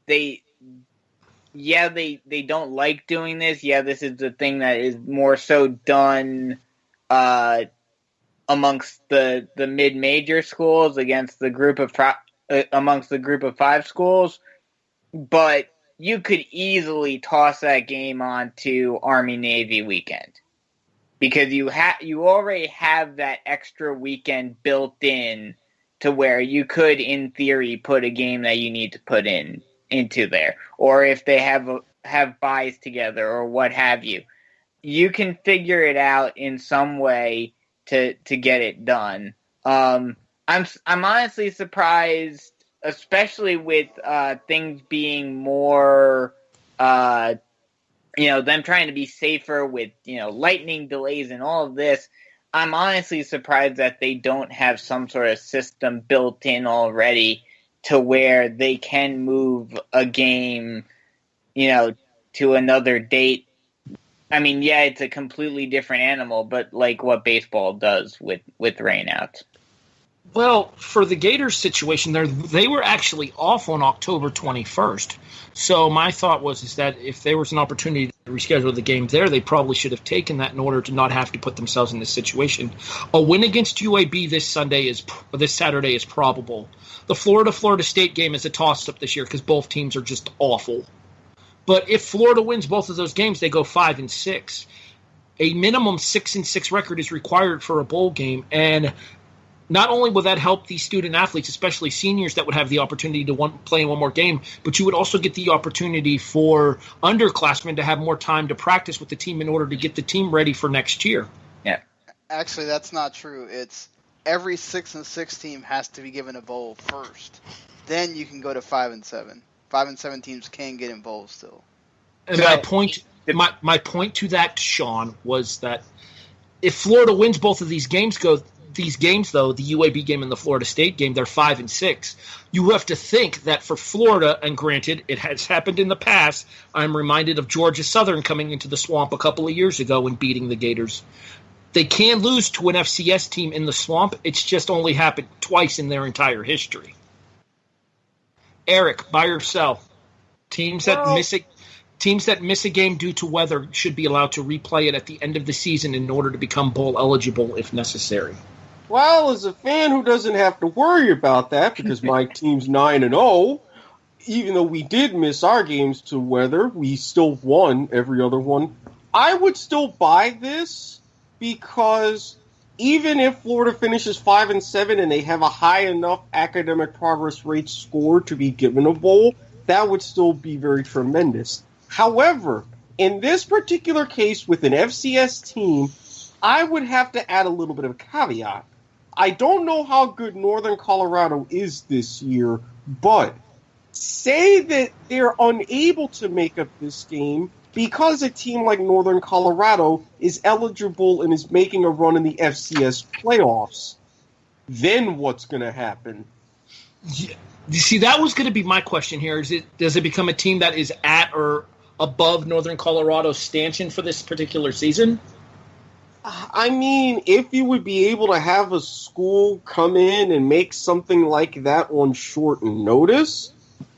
They don't like doing this. Yeah, this is the thing that is more so done amongst the mid-major schools against the group of amongst the group of 5 schools. But you could easily toss that game on to Army-Navy weekend, because you already have that extra weekend built in to where you could, in theory, put a game that you need to put into there, or if they have buys together or what have you. You can figure it out in some way to get it done. I'm honestly surprised, especially with things being more, them trying to be safer with lightning delays and all of this. I'm honestly surprised that they don't have some sort of system built in already to where they can move a game, to another date. I mean, yeah, it's a completely different animal, but like what baseball does with rainouts. Well, for the Gators situation, they were actually off on October 21st. So my thought was that if there was an opportunity to reschedule the game there, they probably should have taken that in order to not have to put themselves in this situation. A win against UAB this Saturday is probable. The Florida State game is a toss-up this year because both teams are just awful. But if Florida wins both of those games, they go 5-6. A minimum 6-6 record is required for a bowl game, and not only will that help these student athletes, especially seniors that would have the opportunity to play in one more game, but you would also get the opportunity for underclassmen to have more time to practice with the team in order to get the team ready for next year. Yeah. Actually, that's not true. It's every 6-6 team has to be given a bowl first. Then you can go to 5-7. 5-7 teams can get in bowls still. And my point to that, Sean, was that if Florida wins both of these games, though, the UAB game and the Florida State game, they're 5-6. You have to think that for Florida, and granted, it has happened in the past. I'm reminded of Georgia Southern coming into the Swamp a couple of years ago and beating the Gators. They can lose to an FCS team in the Swamp. It's just only happened twice in their entire history. Erik, buy or sell? Teams that miss a game due to weather should be allowed to replay it at the end of the season in order to become bowl eligible if necessary. Well, as a fan who doesn't have to worry about that because my team's 9-0, even though we did miss our games to weather, we still won every other one. I would still buy this because even if Florida finishes 5-7 and they have a high enough academic progress rate score to be given a bowl, that would still be very tremendous. However, in this particular case with an FCS team, I would have to add a little bit of a caveat. I don't know how good Northern Colorado is this year, but say that they're unable to make up this game because a team like Northern Colorado is eligible and is making a run in the FCS playoffs. Then what's going to happen? Yeah. You see, that was going to be my question here. Does it become a team that is at or above Northern Colorado's stanchion for this particular season? I mean, if you would be able to have a school come in and make something like that on short notice,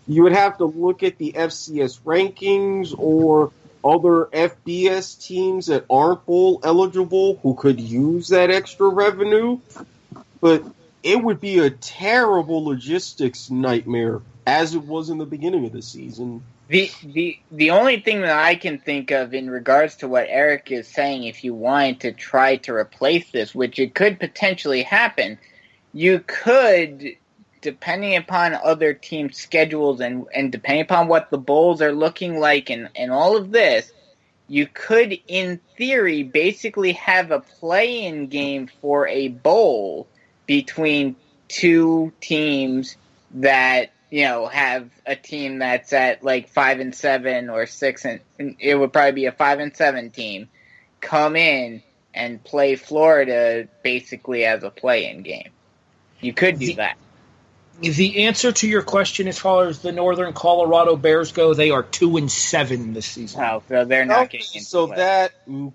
you would have to look at the FCS rankings or other FBS teams that aren't bowl eligible who could use that extra revenue. But it would be a terrible logistics nightmare, as it was in the beginning of the season. The only thing that I can think of in regards to what Erik is saying, if you wanted to try to replace this, which it could potentially happen, you could, depending upon other teams' schedules and depending upon what the bowls are looking like and all of this, you could, in theory, basically have a play-in game for a bowl between two teams that, have a team that's at like 5-7 or 6, and it would probably be a 5-7 team come in and play Florida basically as a play-in game. You could do that. The answer to your question, as far as the Northern Colorado Bears go, they are 2-7 this season. Oh, so they're not getting into so play. that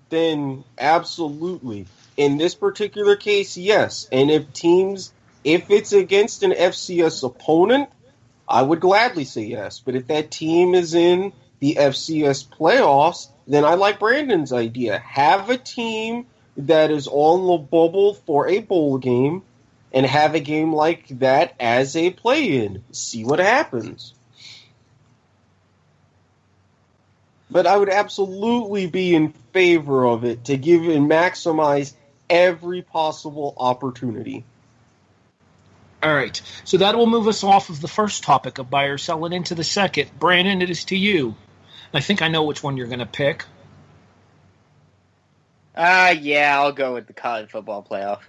then absolutely. In this particular case, yes. And if it's against an FCS opponent, I would gladly say yes. But if that team is in the FCS playoffs, then I like Brandon's idea. Have a team that is on the bubble for a bowl game and have a game like that as a play-in. See what happens. But I would absolutely be in favor of it to give and maximize every possible opportunity. All right, so they're not getting into play. But I would absolutely be in favor of it to give and maximize every possible opportunity. But I would absolutely be in favor of it to give and maximize every possible opportunity. 'Cause if you look at the schedule, All right. So that will move us off of the first topic of buy or sell and into the second. Brandon, it is to you. I think I know which one you're going to pick. Yeah, I'll go with the college football playoff.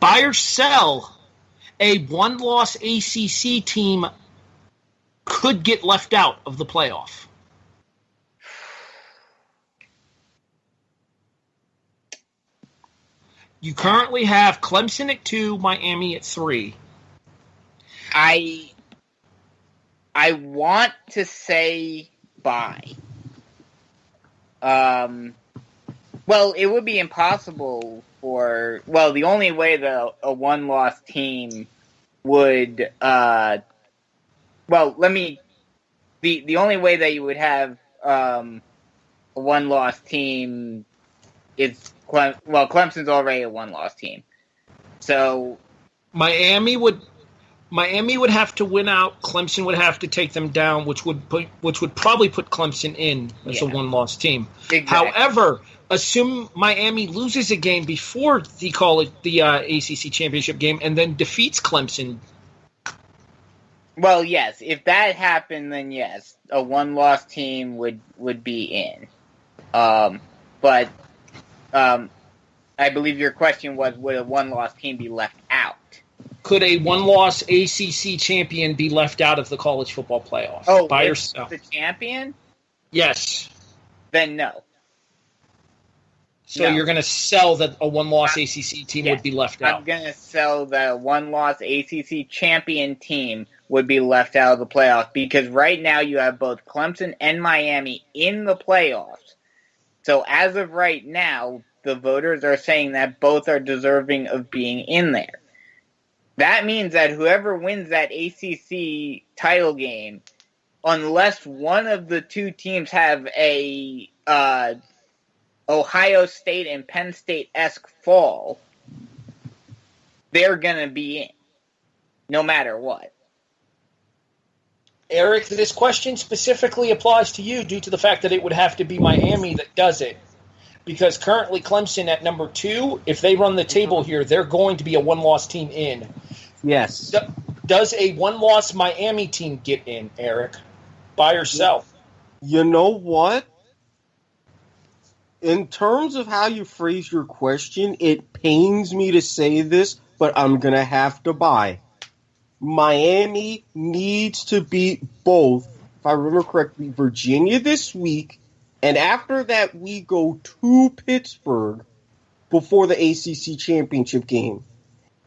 Buy or sell, a one-loss ACC team could get left out of the playoff. You currently have Clemson at 2, Miami at 3. I want to say buy. Well, it would be impossible for... Well, the only way that a one-loss team would... The only way that you would have a one-loss team is... Clemson's already a one-loss team. So... Miami would have to win out. Clemson would have to take them down, which would probably put Clemson in as a one-loss team. Exactly. However, assume Miami loses a game before the ACC championship game and then defeats Clemson. Well, yes. If that happened, then yes, a one-loss team would be in. But I believe your question was, would a one-loss team be left out? Could a one-loss ACC champion be left out of the college football playoff? Oh, buy or if sell? The champion? Yes. Then no. So No. you're going to sell that a one-loss ACC team would be left out. I'm going to sell the one-loss ACC champion team would be left out of the playoffs because right now you have both Clemson and Miami in the playoffs. So as of right now, the voters are saying that both are deserving of being in there. That means that whoever wins that ACC title game, unless one of the two teams have a Ohio State and Penn State-esque fall, they're going to be in, no matter what. Eric, this question specifically applies to you due to the fact that it would have to be Miami that does it. Because currently Clemson at number 2, if they run the table here, they're going to be a one-loss team in. Yes. Does a one-loss Miami team get in, Eric? Buy or sell? You know what? In terms of how you phrase your question, it pains me to say this, but I'm going to have to buy. Miami needs to beat both, if I remember correctly, Virginia this week, and after that we go to Pittsburgh before the ACC championship game.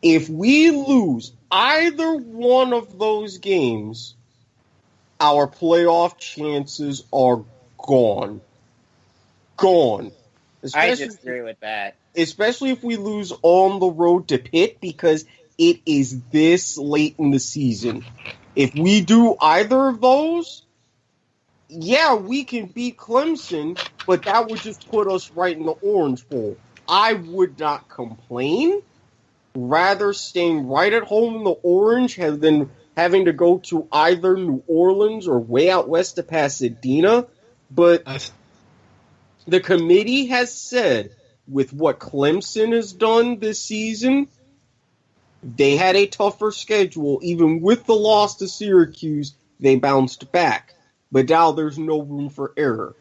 If we lose either one of those games, our playoff chances are gone. Gone. I disagree with that. Especially if we lose on the road to Pitt because it is this late in the season. If we do either of those, yeah, we can beat Clemson, but that would just put us right in the Orange Bowl. I would not complain. Rather staying right at home in the Orange than having to go to either New Orleans or way out west to Pasadena. But the committee has said, with what Clemson has done this season, they had a tougher schedule. Even with the loss to Syracuse, they bounced back. But now there's no room for error.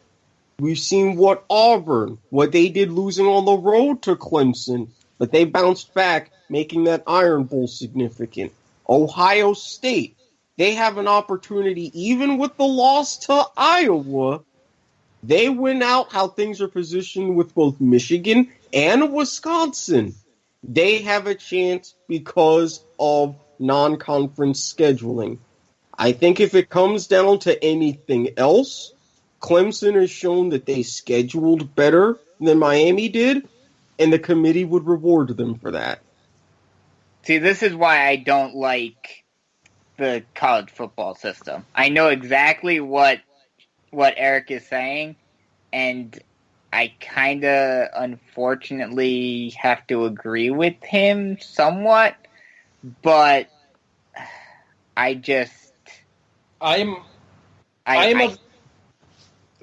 We've seen what they did losing on the road to Clemson, but they bounced back, making that Iron Bowl significant. Ohio State, they have an opportunity, even with the loss to Iowa. They win out how things are positioned with both Michigan and Wisconsin. They have a chance because of non-conference scheduling. I think if it comes down to anything else, Clemson has shown that they scheduled better than Miami did, and the committee would reward them for that. See, this is why I don't like the college football system. I know exactly what Eric is saying, and I kind of unfortunately have to agree with him somewhat, but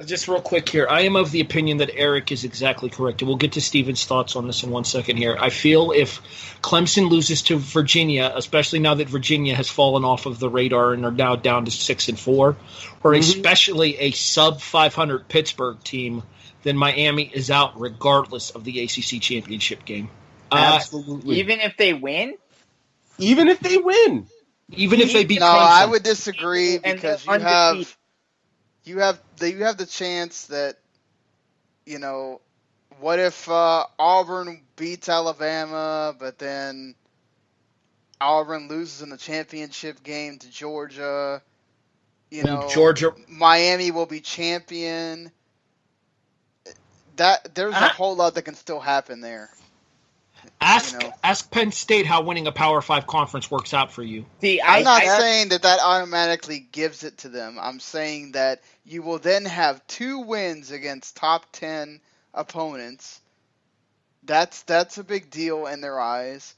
Just real quick here, I am of the opinion that Eric is exactly correct. And we'll get to Steven's thoughts on this in 1 second here. I feel if Clemson loses to Virginia, especially now that Virginia has fallen off of the radar and are now down to 6-4, or especially a sub-500 Pittsburgh team, then Miami is out regardless of the ACC championship game. Absolutely. Even if they win? Even if they win. Even if they beat No, Clemson. I would disagree And because they're undefeated. you have the chance that, what if Auburn beats Alabama, but then Auburn loses in the championship game to Georgia? Georgia. Miami will be champion. There's a whole lot that can still happen there. Ask Penn State how winning a Power 5 conference works out for you. See, I'm not saying that automatically gives it to them. I'm saying that you will then have 2 wins against top 10 opponents. That's a big deal in their eyes.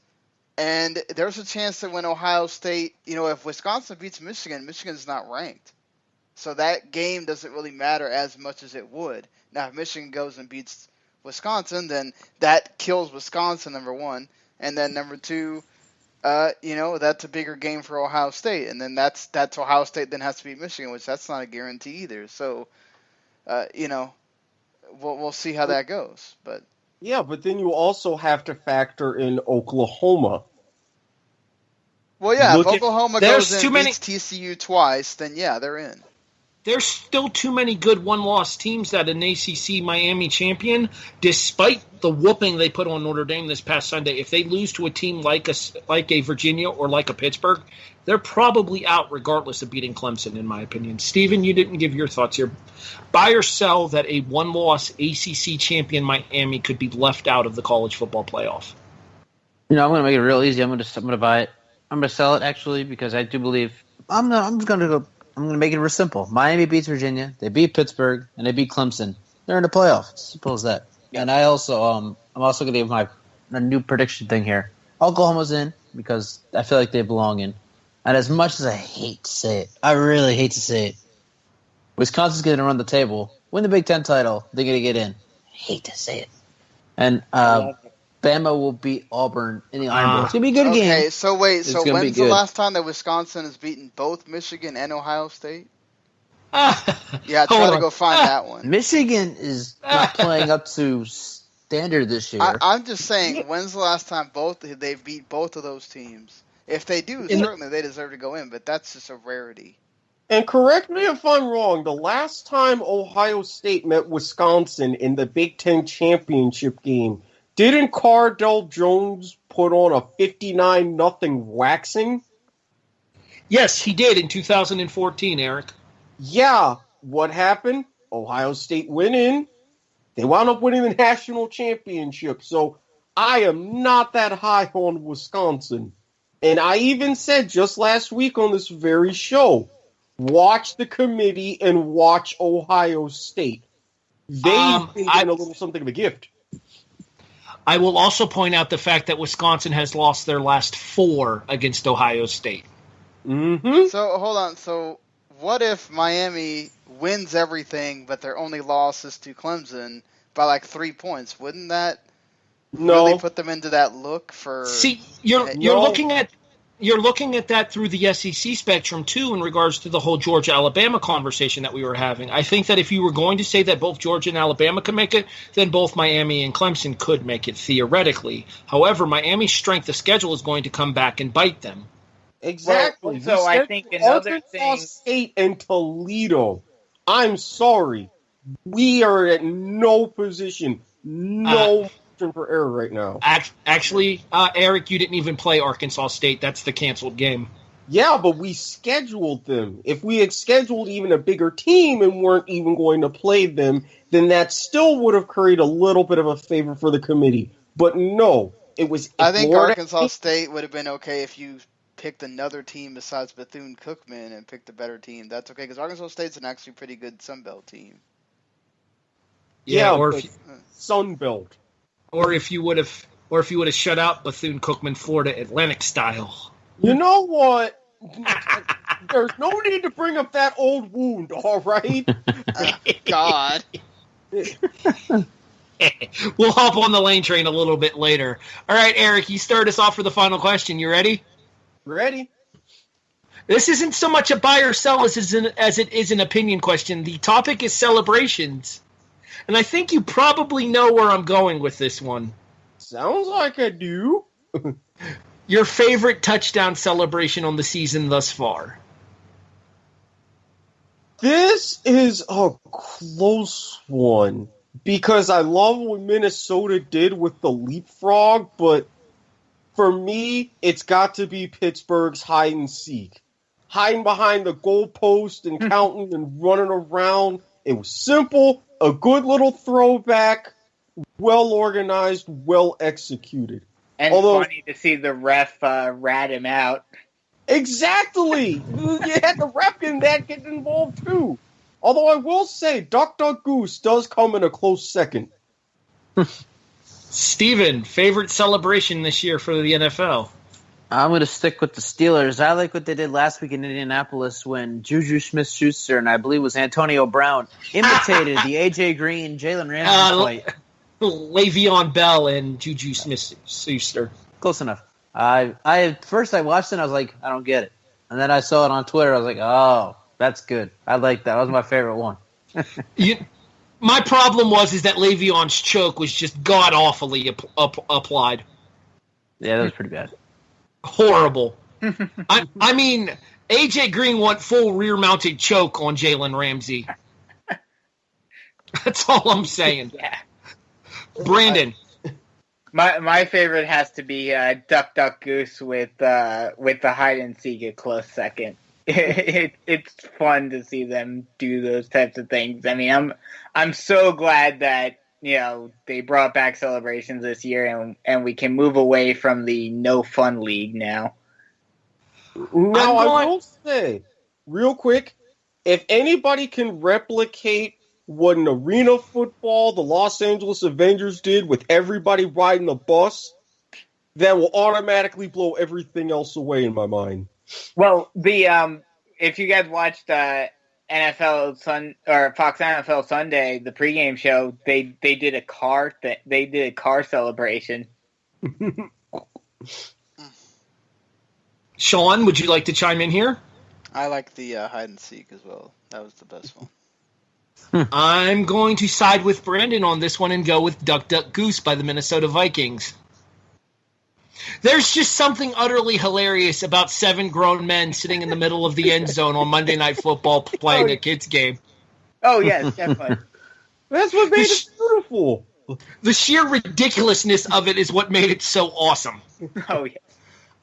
And there's a chance that when Ohio State, if Wisconsin beats Michigan, Michigan's not ranked. So that game doesn't really matter as much as it would. Now, if Michigan goes and beats Wisconsin, then that kills Wisconsin, number one. And then number two, that's a bigger game for Ohio State. And then that's Ohio State then has to beat Michigan, which that's not a guarantee either. So, we'll see how that goes. But yeah, but then you also have to factor in Oklahoma. Well, yeah, if Oklahoma goes and beats TCU twice, then yeah, they're in. There's still too many good one-loss teams that an ACC Miami champion, despite the whooping they put on Notre Dame this past Sunday. If they lose to a team like a Virginia or like a Pittsburgh, they're probably out regardless of beating Clemson, in my opinion. Steven, you didn't give your thoughts here. Buy or sell that a one-loss ACC champion Miami could be left out of the college football playoff? I'm going to make it real easy. I'm going to buy it. I'm going to sell it, actually, because I do believe I'm going to make it real simple. Miami beats Virginia, they beat Pittsburgh, and they beat Clemson. They're in the playoff. It's simple as that. Yeah. And I also, I'm also going to give a new prediction thing here. Oklahoma's in because I feel like they belong in. And as much as I hate to say it, I really hate to say it, Wisconsin's going to run the table, win the Big Ten title. They're going to get in. I hate to say it. And Bama will beat Auburn in the Iron Bowl. It's going to be a good game. Okay, so wait. So when's the last time that Wisconsin has beaten both Michigan and Ohio State? Yeah, try to go find that one. Michigan is not playing up to standard this year. I'm just saying, when's the last time they've beat both of those teams? If they do, certainly they deserve to go in, but that's just a rarity. And correct me if I'm wrong, the last time Ohio State met Wisconsin in the Big Ten championship game, didn't Cardell Jones put on a 59-0 waxing? Yes, he did in 2014, Eric. Yeah. What happened? Ohio State went in. They wound up winning the national championship. So I am not that high on Wisconsin. And I even said just last week on this very show, watch the committee and watch Ohio State. They've been getting a little something of a gift. I will also point out the fact that Wisconsin has lost their last 4 against Ohio State. Mm-hmm. So, hold on. So, what if Miami wins everything, but their only loss is to Clemson by like 3 points? Wouldn't that really put them into that look for... See, you're looking at that through the SEC spectrum, too, in regards to the whole Georgia-Alabama conversation that we were having. I think that if you were going to say that both Georgia and Alabama could make it, then both Miami and Clemson could make it, theoretically. However, Miami's strength of schedule is going to come back and bite them. Exactly. So I think another Arkansas thing... State and Toledo. I'm sorry. We are at no position, no margin for error right now. Actually, Eric, you didn't even play Arkansas State. That's the canceled game. Yeah, but we scheduled them. If we had scheduled even a bigger team and weren't even going to play them, then that still would have created a little bit of a favor for the committee. But no, it was... I think Arkansas State would have been okay if you picked another team besides Bethune-Cookman and picked a better team. That's okay, because Arkansas State's an actually pretty good Sun Belt team. Yeah, or Sun Belt. Or if you would have shut out Bethune-Cookman, Florida Atlantic style. You know what? There's no need to bring up that old wound, all right? God. We'll hop on the lane train a little bit later. All right, Eric, you start us off for the final question. You ready? Ready? This isn't so much a buy or sell as it is an opinion question. The topic is celebrations. And I think you probably know where I'm going with this one. Sounds like I do. Your favorite touchdown celebration on the season thus far? This is a close one because I love what Minnesota did with the leapfrog, but for me, it's got to be Pittsburgh's hide and seek. Hiding behind the goalpost and counting and running around. It was simple, a good little throwback, well organized, well executed. And funny to see the ref rat him out. Exactly! You had the ref getting involved too. Although I will say, Duck Duck Goose does come in a close second. Steven, favorite celebration this year for the NFL? I'm going to stick with the Steelers. I like what they did last week in Indianapolis when Juju Smith-Schuster and I believe it was Antonio Brown imitated the A.J. Green, Jalen Ramsey fight. Le'Veon Bell and Juju Smith-Schuster. Close enough. First I watched it and I was like, I don't get it. And then I saw it on Twitter. I was like, oh, that's good. I like that. That was my favorite one. My problem is that Le'Veon's choke was just god-awfully applied. Yeah, that was pretty bad. Horrible. I mean, A.J. Green went full rear-mounted choke on Jalen Ramsey. That's all I'm saying. Yeah. Brandon. My favorite has to be Duck Duck Goose with the hide and seek a close second. It's fun to see them do those types of things. I mean, I'm so glad that they brought back celebrations this year and we can move away from the no fun league now. Now I will say, real quick, if anybody can replicate what in arena football the Los Angeles Avengers did with everybody riding the bus, that will automatically blow everything else away in my mind. Well, if you guys watched Fox NFL Sunday, the pregame show, they did a car celebration. Sean, would you like to chime in here? I like the hide and seek as well. That was the best one. I'm going to side with Brandon on this one and go with Duck Duck Goose by the Minnesota Vikings. There's just something utterly hilarious about 7 grown men sitting in the middle of the end zone on Monday Night Football playing a kids game. Oh, yes, definitely. That's what made it beautiful. The sheer ridiculousness of it is what made it so awesome. Oh, yes.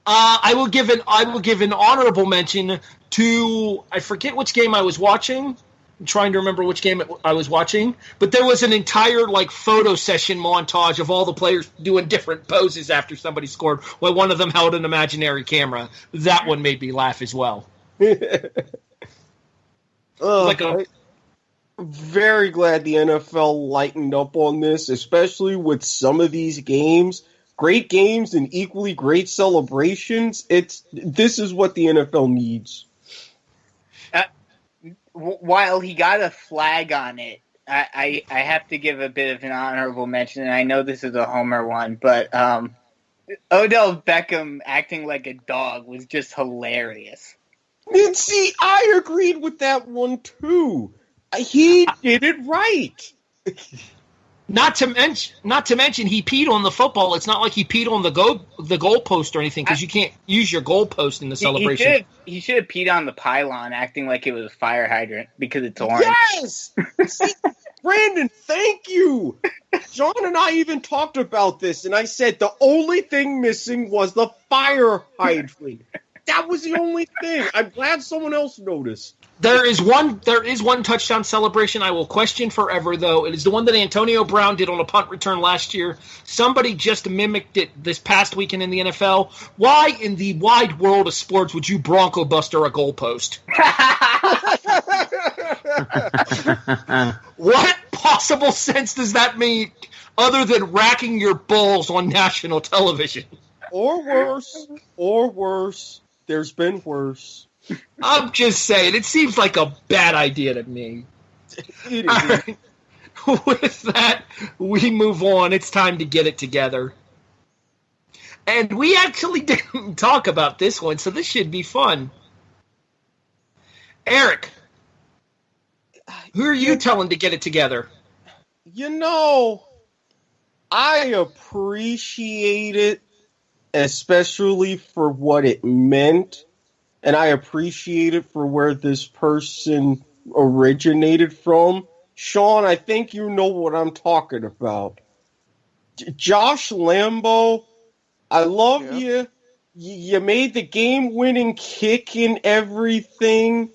I will give an honorable mention to, I forget which game I was watching. I'm trying to remember which game I was watching, but there was an entire photo session montage of all the players doing different poses after somebody scored, while one of them held an imaginary camera. That one made me laugh as well. Very glad the NFL lightened up on this, especially with some of these games. Great games and equally great celebrations. This is what the NFL needs. While he got a flag on it, I have to give a bit of an honorable mention, and I know this is a homer one, but Odell Beckham acting like a dog was just hilarious. And see, I agreed with that one too. He did it right. Not to mention, he peed on the football. It's not like he peed on the goalpost or anything, because you can't use your goalpost in the celebration. He should have peed on the pylon, acting like it was a fire hydrant because it's orange. Yes! See, Brandon, thank you! John and I even talked about this, and I said the only thing missing was the fire hydrant. That was the only thing. I'm glad someone else noticed. There is one touchdown celebration I will question forever, though. It is the one that Antonio Brown did on a punt return last year. Somebody just mimicked it this past weekend in the NFL. Why in the wide world of sports would you Bronco Buster a goalpost? What possible sense does that make other than racking your balls on national television? Or worse. There's been worse. I'm just saying, it seems like a bad idea to me. It All is. right. With that, we move on. It's time to get it together. And we actually didn't talk about this one, so this should be fun. Eric, who are you telling to get it together? You know, I appreciate it, especially for what it meant, and I appreciate it for where this person originated from. Sean, I think you know what I'm talking about. Josh Lambo, I love you. You made the game-winning kick and everything.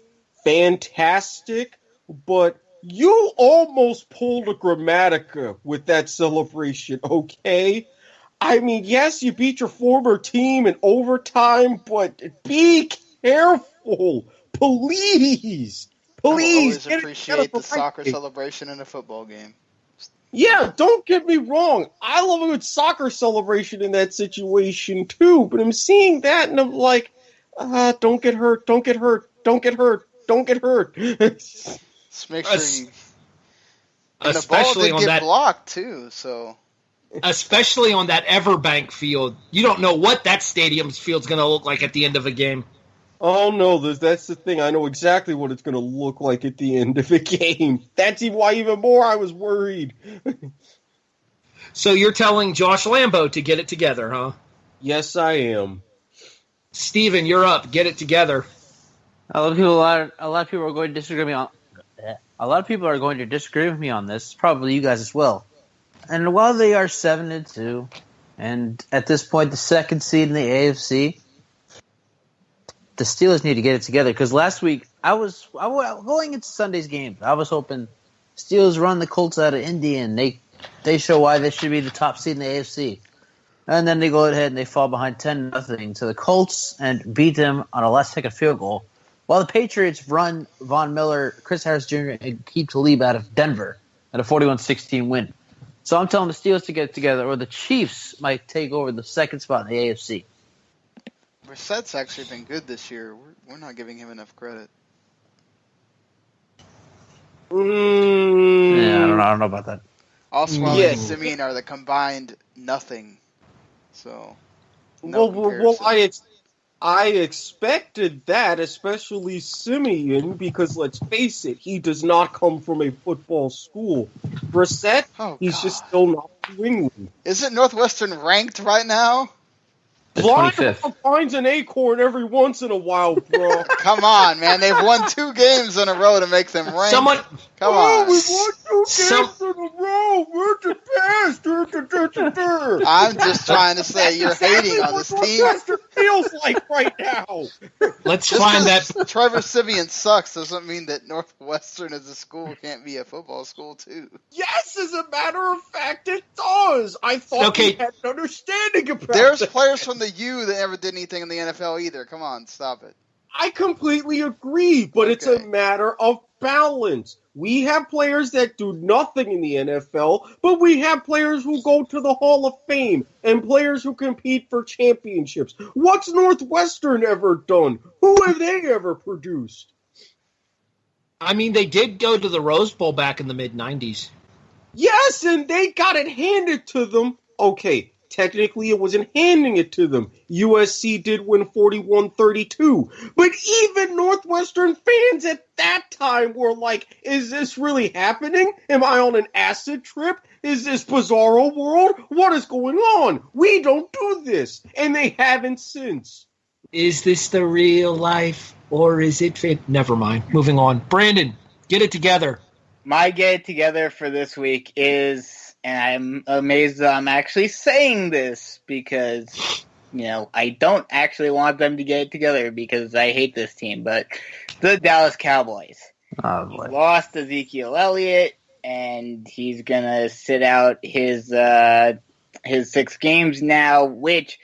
Fantastic. But you almost pulled a Grammatica with that celebration, okay? I mean, yes, you beat your former team in overtime, but be careful. Please. I Please. will always get it appreciate together the soccer right. celebration in a football game. Yeah, don't get me wrong. I love a good soccer celebration in that situation too, but I'm seeing that and I'm like, don't get hurt, don't get hurt, don't get hurt, don't get hurt. Just make sure you... And the ball Especially did on get that, blocked too, so... especially on that Everbank field. You don't know what that stadium's field's going to look like at the end of a game. Oh no, that's the thing. I know exactly what it's going to look like at the end of the game. That's why even more I was worried. So you're telling Josh Lambo to get it together, huh? Yes, I am. Steven, you're up. Get it together. A lot of people are going to disagree with me on. A lot of people are going to disagree with me on this. Probably you guys as well. And while they are 7-2, and at this point the second seed in the AFC, the Steelers need to get it together. Because last week I was going into Sunday's game. I was hoping Steelers run the Colts out of Indy and they show why they should be the top seed in the AFC. And then they go ahead and they fall behind 10-0 to the Colts and beat them on a last-second field goal. While the Patriots run Von Miller, Chris Harris Jr., and keep Talib out of Denver at a 41-16 win. So I'm telling the Steelers to get it together, or the Chiefs might take over the second spot in the AFC. Brissett's actually been good this year. We're not giving him enough credit. Yeah, I don't know about that. Osweiler Yeah. and Simeon are the combined nothing. So, no Well, comparison. I expected that, especially Simeon, because let's face it, he does not come from a football school. Brissett, he's God. just still not New England. Isn't Northwestern ranked right now? The Blind 25th. finds an acorn every once in a while, bro. Come on, man. They've won 2 games in a row to make them ranked. Someone, Come Oh, on. we won 2 Some- games in a row. We're the best. I'm just trying to say you're hating on this team. Northwestern feels like right now. let's Just find that. 'cause Trevor Simeon sucks doesn't mean that Northwestern as a school can't be a football school too. Yes, as a matter of fact, it does. I thought Okay. we had an understanding about There's that. players from the U that never did anything in the NFL either. Come on, stop it. I completely agree, but it's a Okay. matter of balance. We have players that do nothing in the NFL, but we have players who go to the Hall of Fame and players who compete for championships. What's Northwestern ever done? Who have they ever produced? I mean, they did go to the Rose Bowl back in the mid-'90s. Yes, and they got it handed to them. Okay, technically it wasn't handing it to them. USC did win 41-32. But even Northwestern fans at that time were like, is this really happening? Am I on an acid trip? Is this bizarro world? What is going on? We don't do this. And they haven't since. Is this the real life, or is it fit? Never mind. Moving on. Brandon, get it together. My get it together for this week is, and I'm amazed that I'm actually saying this because, I don't actually want them to get it together because I hate this team, but the Dallas Cowboys. Oh, boy. Lost Ezekiel Elliott, and he's going to sit out his 6 games now, which,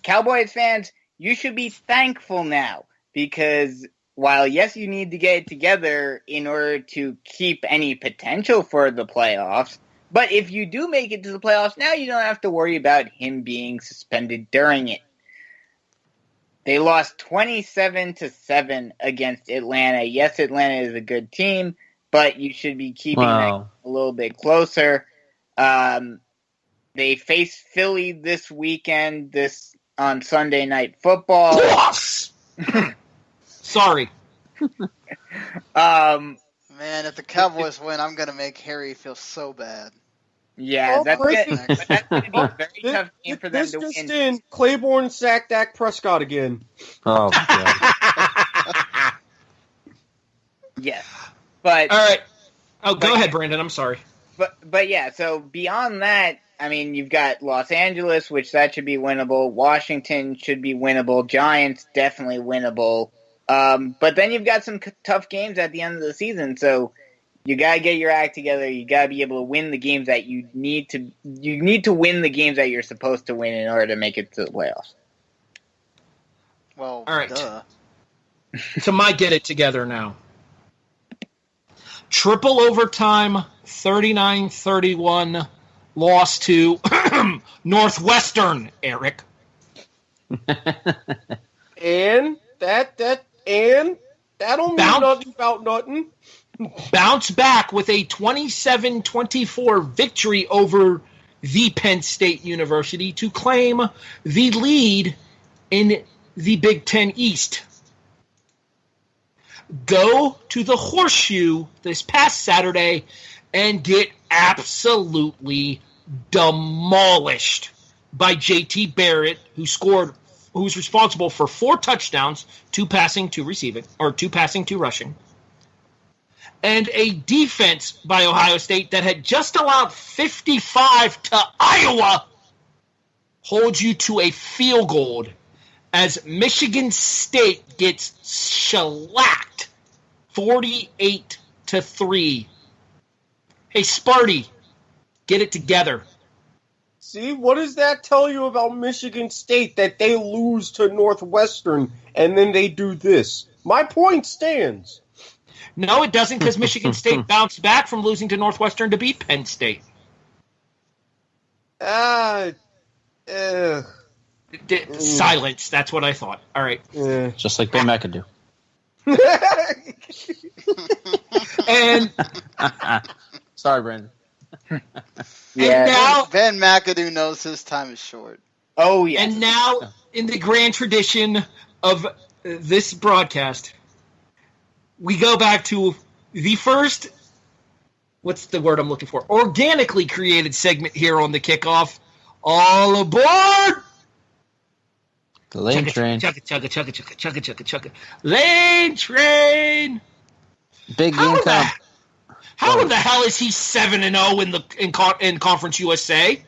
Cowboys fans, you should be thankful now because while, yes, you need to get it together in order to keep any potential for the playoffs, but if you do make it to the playoffs, now you don't have to worry about him being suspended during it. They lost 27-7 against Atlanta. Yes, Atlanta is a good team, but you should be keeping that a little bit closer. They face Philly this weekend, on Sunday Night Football. Loss! Sorry. Man, if the Cowboys win, I'm going to make Harry feel so bad. Yeah, that's going to be a very tough game for them to win. win. In, Claiborne sacked Dak Prescott again. Oh, God. Yes. But, all right. Oh, go ahead, Brandon. I'm sorry. But yeah, so beyond that, I mean, you've got Los Angeles, which that should be winnable. Washington should be winnable. Giants, definitely winnable. But then you've got some tough games at the end of the season, so you got to get your act together. You got to be able to win the games that you need to win the games that you're supposed to win in order to make it to the playoffs. Well, all right. Duh. To my get it together now. Triple overtime, 39-31 loss to Northwestern, Eric. And that don't mean nothing about nothing. Bounce back with a 27-24 victory over the Penn State University to claim the lead in the Big Ten East. Go to the Horseshoe this past Saturday and get absolutely demolished by JT Barrett, who's responsible for 4 touchdowns, 2 passing, 2 receiving, or 2 passing, 2 rushing, and a defense by Ohio State that had just allowed 55 to Iowa hold you to a field goal as Michigan State gets shellacked 48-3. Hey, Sparty, get it together. See, what does that tell you about Michigan State, that they lose to Northwestern and then they do this? My point stands. No, it doesn't, because Michigan State bounced back from losing to Northwestern to beat Penn State. Silence. That's what I thought. All right. Just like Ben McAdoo. And sorry, Brandon. Yeah. And now, Ben McAdoo knows his time is short. Oh, yeah. and now, in the grand tradition of this broadcast, we go back to the first, what's the word I'm looking for? Organically created segment here on the Kickoff. All aboard! The lane train. Chugga. Lane train! Big game time. How in the hell is he 7-0 in Conference USA?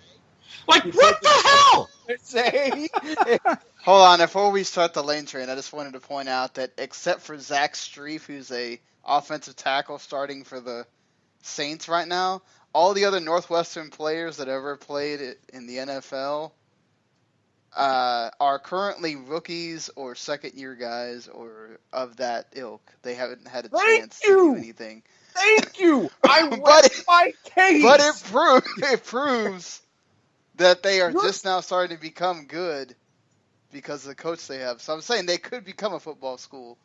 Like, what the hell? Hold on, before we start the lane train, I just wanted to point out that except for Zach Strief, who's a offensive tackle starting for the Saints right now, all the other Northwestern players that ever played in the NFL are currently rookies or second-year guys or of that ilk. They haven't had a chance to do anything. Thank you. I rest my case. But it proves that they are just now starting to become good because of the coach they have. So I'm saying they could become a football school.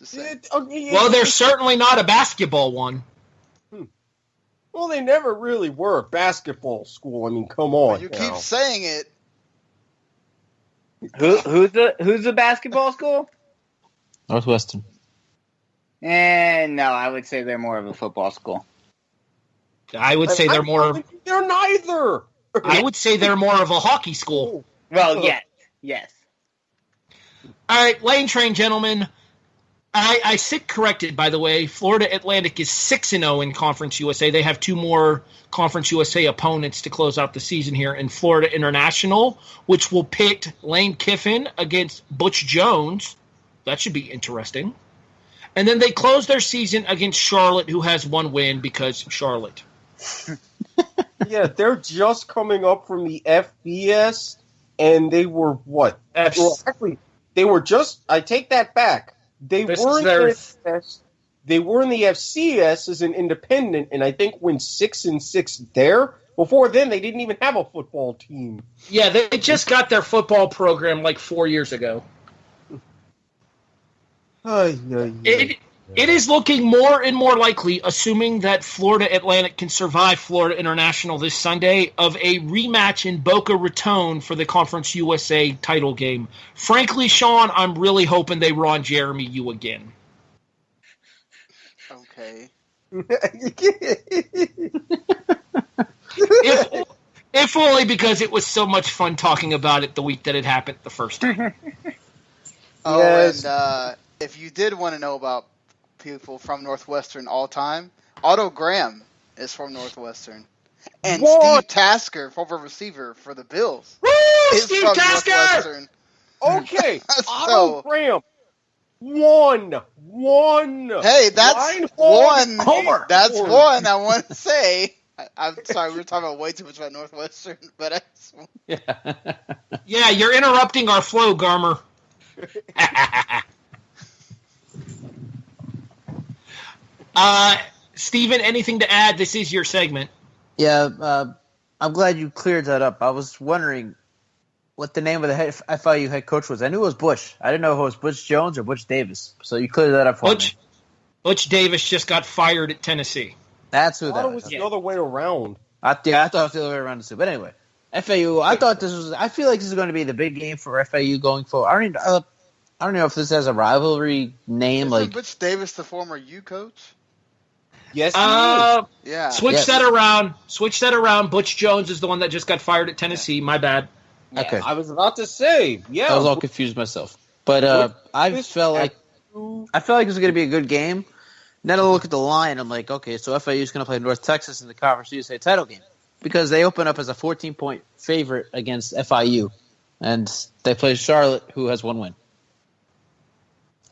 Just saying. Well, they're certainly not a basketball one. Well, they never really were a basketball school. I mean, come on. You keep saying it. Who's the basketball school? Northwestern. And no, I would say they're more of a football school. I would say they're more. They're neither. I would say they're more of a hockey school. Well, yes. All right, lane train, gentlemen. I sit corrected, by the way. Florida Atlantic is 6-0 in Conference USA. They have 2 more Conference USA opponents to close out the season here in Florida International, which will pit Lane Kiffin against Butch Jones. That should be interesting. And then they close their season against Charlotte, who has 1 win because Charlotte. Yeah, they're just coming up from the FBS, and they were what? Well, actually, they were just. I take that back. They were in the FCS. They were in the FCS as an independent, and I think went 6-6 there. Before then, they didn't even have a football team. Yeah, they just got their football program like 4 years ago. It is looking more and more likely, assuming that Florida Atlantic can survive Florida International this Sunday, of a rematch in Boca Raton for the Conference USA title game. Frankly, Sean, I'm really hoping they Ron Jeremy you again. Okay. If only because it was so much fun talking about it the week that it happened the first time. Oh, Yes. and if you did want to know about people from Northwestern all time, Otto Graham is from Northwestern. And What? Steve Tasker, former receiver for the Bills, Woo! is Steve from Tasker! Northwestern. Okay, So- Otto Graham. One. Hey, that's Reinhold one. Homer. That's Ford. one I want to say. I'm sorry, we were talking about way too much about Northwestern, but Yeah. Yeah, you're interrupting our flow, Garmer. Steven, anything to add? This is your segment. Yeah, I'm glad you cleared that up. I was wondering what the name of the FIU head coach was. I knew it was Bush. I didn't know if it was Butch Jones or Butch Davis. So you cleared that up for me. Butch Davis just got fired at Tennessee. That's I who thought that it was was. the other way around. I thought it was the other way around too. But anyway, FAU. I feel like this is going to be the big game for FAU going forward. I don't know if this has a rivalry name. isn't Like, Butch Davis the former U coach? Yes, he is. Yeah. Switch Yes. that around. Butch Jones is the one that just got fired at Tennessee. My bad. okay, I was about to say, yeah. I was all confused myself. But I felt like it was going to be a good game. Then I look at the line. I'm like, okay, so FAU is going to play North Texas in the Conference USA title game because they open up as a 14-point favorite against FIU, and they play Charlotte, who has one win.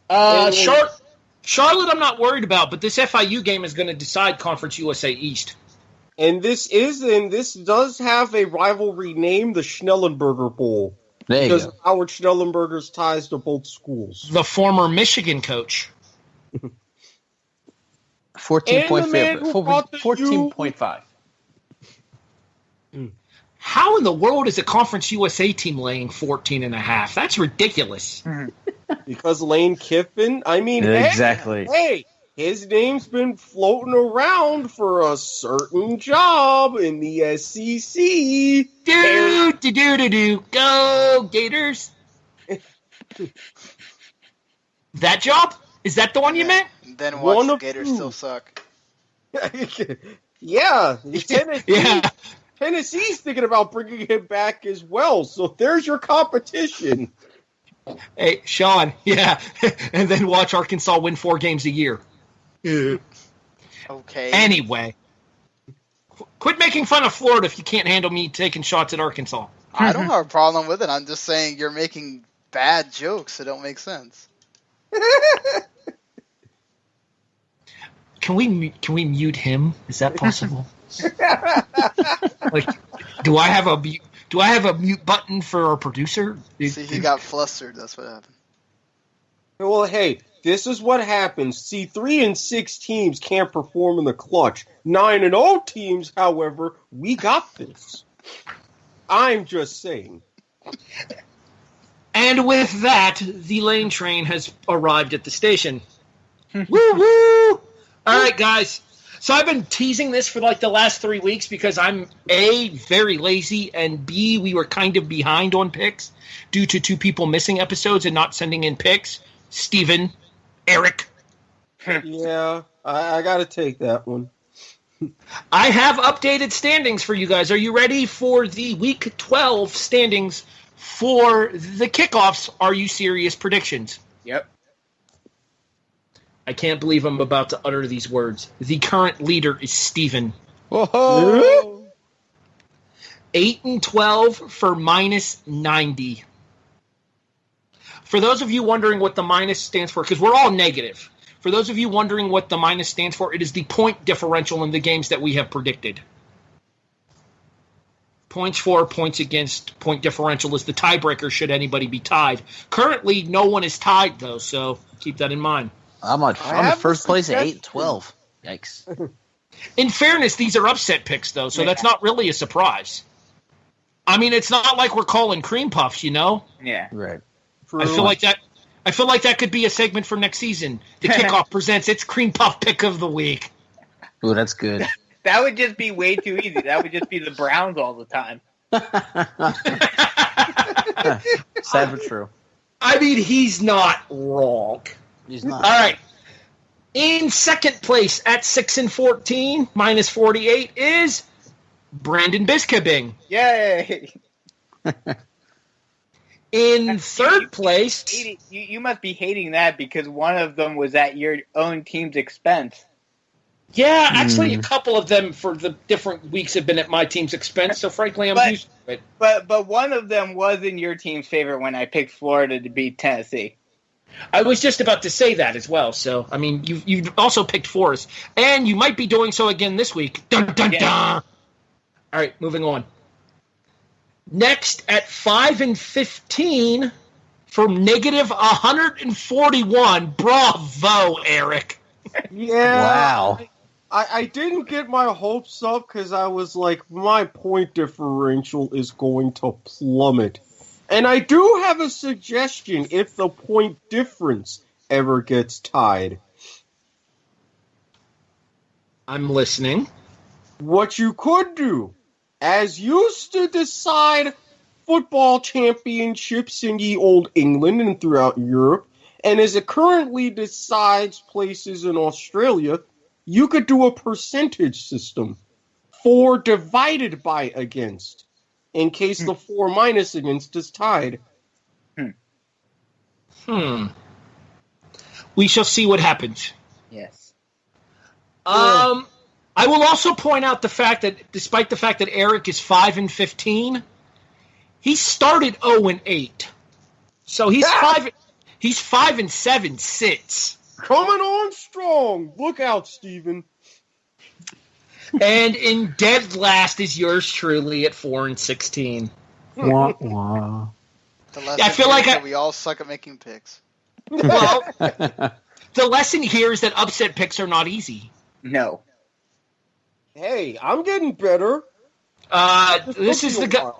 Charlotte, I'm not worried about, but this FIU game is going to decide Conference USA East. And this does have a rivalry name, the Schnellenberger Bowl. There you Because go. of Howard Schnellenberger's ties to both schools. The former Michigan coach. 14-point And the man favorite. who brought the 14.5. How in the world is a Conference USA team laying 14.5? That's ridiculous. Because Lane Kiffin, I mean, Exactly. hey, his name's been floating around for a certain job in the SEC. Do. Go, Gators. That job? Is that the one you meant? Then One watch the of Gators two. still suck. Yeah, Tennessee. Yeah. Tennessee's thinking about bringing him back as well. So there's your competition. Hey, Sean, yeah. And then watch Arkansas win 4 games a year. Okay. Anyway. Quit making fun of Florida if you can't handle me taking shots at Arkansas. I don't have a problem with it. I'm just saying you're making bad jokes that don't make sense. Can we mute him? Is that possible? Like, do I have a mute button for our producer? See, he got flustered. That's what happened. Well, hey, this is what happens. See, 3-6 teams can't perform in the clutch. 9-0 teams, however, we got this. I'm just saying. And with that, the lane train has arrived at the station. Woo woo! All right, guys. So I've been teasing this for like the last 3 weeks because I'm A, very lazy, and B, we were kind of behind on picks due to 2 people missing episodes and not sending in picks. Steven, Erik. Yeah, I got to take that one. I have updated standings for you guys. Are you ready for the Week 12 standings for the Kickoffs? Are you serious predictions? Yep. I can't believe I'm about to utter these words. The current leader is Steven. Whoa! 8-12 for minus 90. For those of you wondering what the minus stands for, because we're all negative. For those of you wondering what the minus stands for, it is the point differential in the games that we have predicted. Points for, points against, point differential is the tiebreaker should anybody be tied. Currently, no one is tied, though, so keep that in mind. I'm in have first a place at suggestion. 8-12. Yikes. In fairness, these are upset picks, though, so that's not really a surprise. I mean, it's not like we're calling cream puffs, you know? Yeah. Right. True. I feel like that could be a segment for next season. The Kickoff presents its cream puff pick of the week. Ooh, that's good. That would just be way too easy. That would just be the Browns all the time. Sad but true. I mean, he's not wrong. He's not. All right. In second place at 6-14, minus 48, is Brandon Biskobing. Yay! In third place, You must be hating that because one of them was at your own team's expense. yeah, actually a couple of them for the different weeks have been at my team's expense, so frankly I'm used to it. But one of them was in your team's favor when I picked Florida to beat Tennessee. I was just about to say that as well, so, I mean, you've also picked Forrest, and you might be doing so again this week. Dun, dun, Yeah. dun. All right, moving on. Next, at 5-15, from negative 141, bravo, Eric. Yeah. Wow. I didn't get my hopes up because I was like, my point differential is going to plummet. And I do have a suggestion if the point difference ever gets tied. I'm listening. What you could do, as used to decide football championships in ye old England and throughout Europe, and as it currently decides places in Australia, you could do a percentage system. 4 divided by against, in case the 4 minus against is tied. We shall see what happens. Yes. I will also point out the fact that despite the fact that Eric is 5-15, he started 0-8. So he's 5-7 since. Coming on strong. Look out, Steven. And in dead last is yours truly at 4-16. Wah, wah. The lesson I feel here like is that we all suck at making picks. Well, the lesson here is that upset picks are not easy. No. Hey, I'm getting better. This is the guy.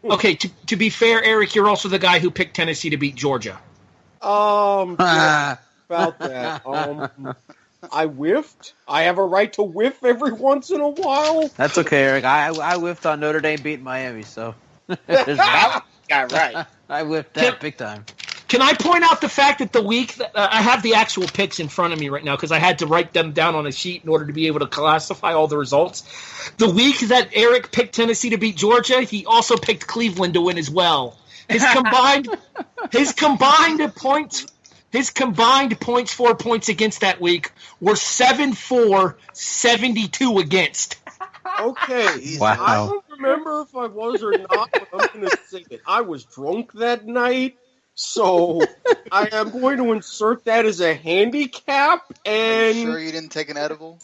Okay, to be fair, Eric, you're also the guy who picked Tennessee to beat Georgia. Yeah, about that. I whiffed. I have a right to whiff every once in a while. That's okay, Eric. I whiffed on Notre Dame beating Miami, so there's That got right. I whiffed that big time. Can I point out the fact that the week that I have the actual picks in front of me right now because I had to write them down on a sheet in order to be able to classify all the results. The week that Eric picked Tennessee to beat Georgia, he also picked Cleveland to win as well. His combined points 4 points against that week were 7-4, 72 against. Okay. Wow. I don't remember if I was or not, but I'm going to say it. I was drunk that night, so I am going to insert that as a handicap. And Sure you didn't take an edible?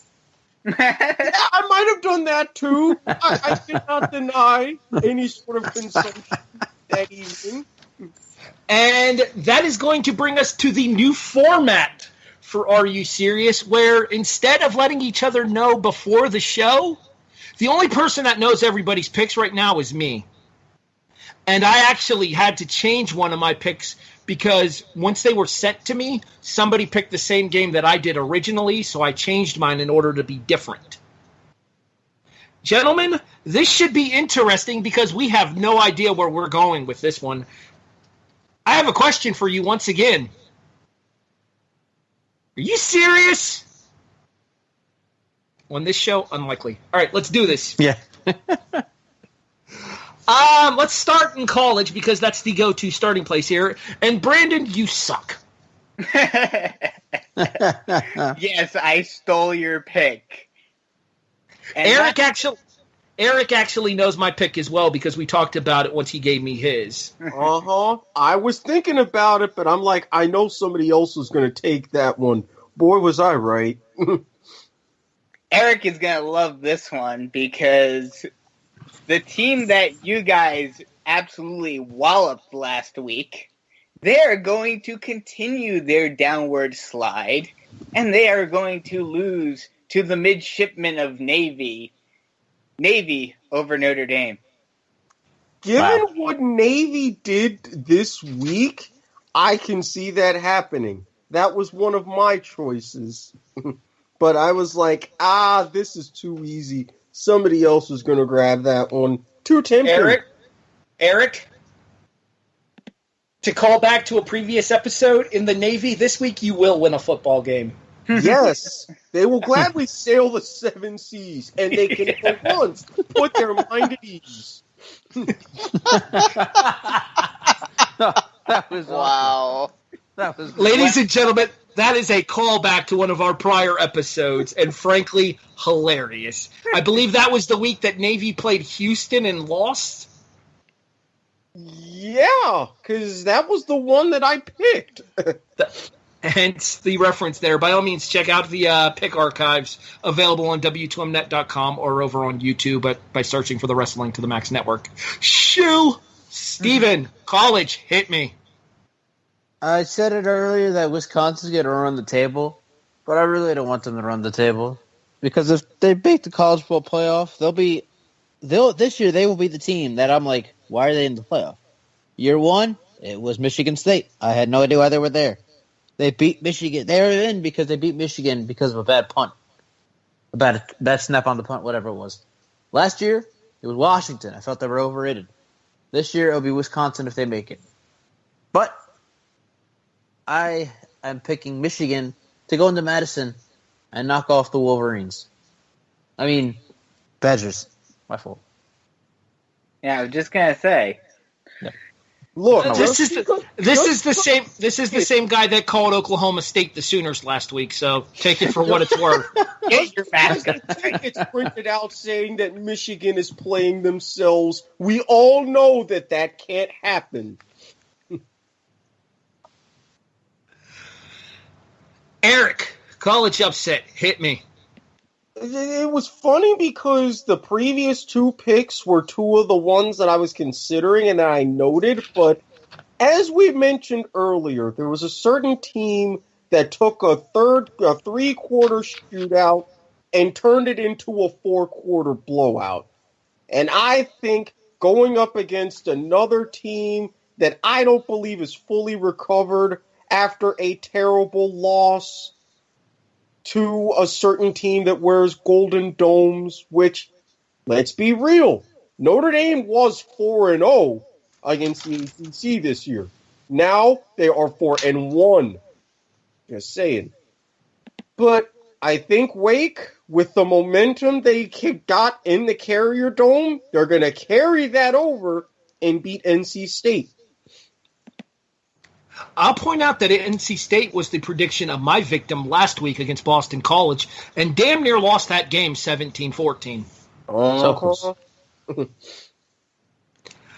yeah, I might have done that too. I did not deny any sort of consumption that evening. And that is going to bring us to the new format for Are You Serious, where instead of letting each other know before the show, the only person that knows everybody's picks right now is me. And I actually had to change one of my picks because once they were sent to me, somebody picked the same game that I did originally, so I changed mine in order to be different. Gentlemen, this should be interesting because we have no idea where we're going with this one. I have a question for you once again. Are you serious? On this show, unlikely. All right, let's do this. Yeah. Let's start in college because that's the go-to starting place here. And Brandon, you suck. Yes, I stole your pick. And Eric actually knows my pick as well because we talked about it once he gave me his. I was thinking about it, but I'm like, I know somebody else was going to take that one. Boy, was I right. Eric is going to love this one because the team that you guys absolutely walloped last week, they are going to continue their downward slide, and they are going to lose to the midshipmen of Navy. Navy over Notre Dame. Given what Navy did this week, I can see that happening. That was one of my choices. But I was like, this is too easy. Somebody else is going to grab that one. Too tempting. Eric, to call back to a previous episode, in the Navy this week, you will win a football game. Yes, they will gladly sail the 7 seas, and they can for once put their mind at ease. That was Wow. That was Ladies and gentlemen, that is a callback to one of our prior episodes, and frankly, hilarious. I believe that was the week that Navy played Houston and lost. Yeah, because that was the one that I picked. Hence the reference there. By all means, check out the pick archives available on W2Mnet.com or over on YouTube by searching for the Wrestling to the Max Network. Shoo! Steven, college, hit me. I said it earlier that Wisconsin's going to run the table, but I really don't want them to run the table because if they make the college football playoff, this year they will be the team that I'm like, why are they in the playoff? Year one, it was Michigan State. I had no idea why they were there. They beat Michigan. They were in because they beat Michigan because of a bad punt, a bad snap on the punt, whatever it was. Last year, it was Washington. I felt they were overrated. This year, it'll be Wisconsin if they make it. But I am picking Michigan to go into Madison and knock off the Wolverines. I mean, Badgers. My fault. Yeah, I was just gonna say. Look, This is the same guy that called Oklahoma State the Sooners last week. So take it for what it's worth. Get your basket. It's printed out saying that Michigan is playing themselves. We all know that can't happen. Eric, college upset, hit me. It was funny because the previous 2 picks were 2 of the ones that I was considering and that I noted, but as we mentioned earlier, there was a certain team that took a 3-quarter shootout and turned it into a 4-quarter blowout. And I think going up against another team that I don't believe is fully recovered after a terrible loss to a certain team that wears golden domes, which, let's be real, Notre Dame was 4-0 against the ACC this year. Now they are 4-1. Just saying. But I think Wake, with the momentum they got in the Carrier Dome, they're going to carry that over and beat NC State. I'll point out that NC State was the prediction of my victim last week against Boston College and damn near lost that game 17-14. So close.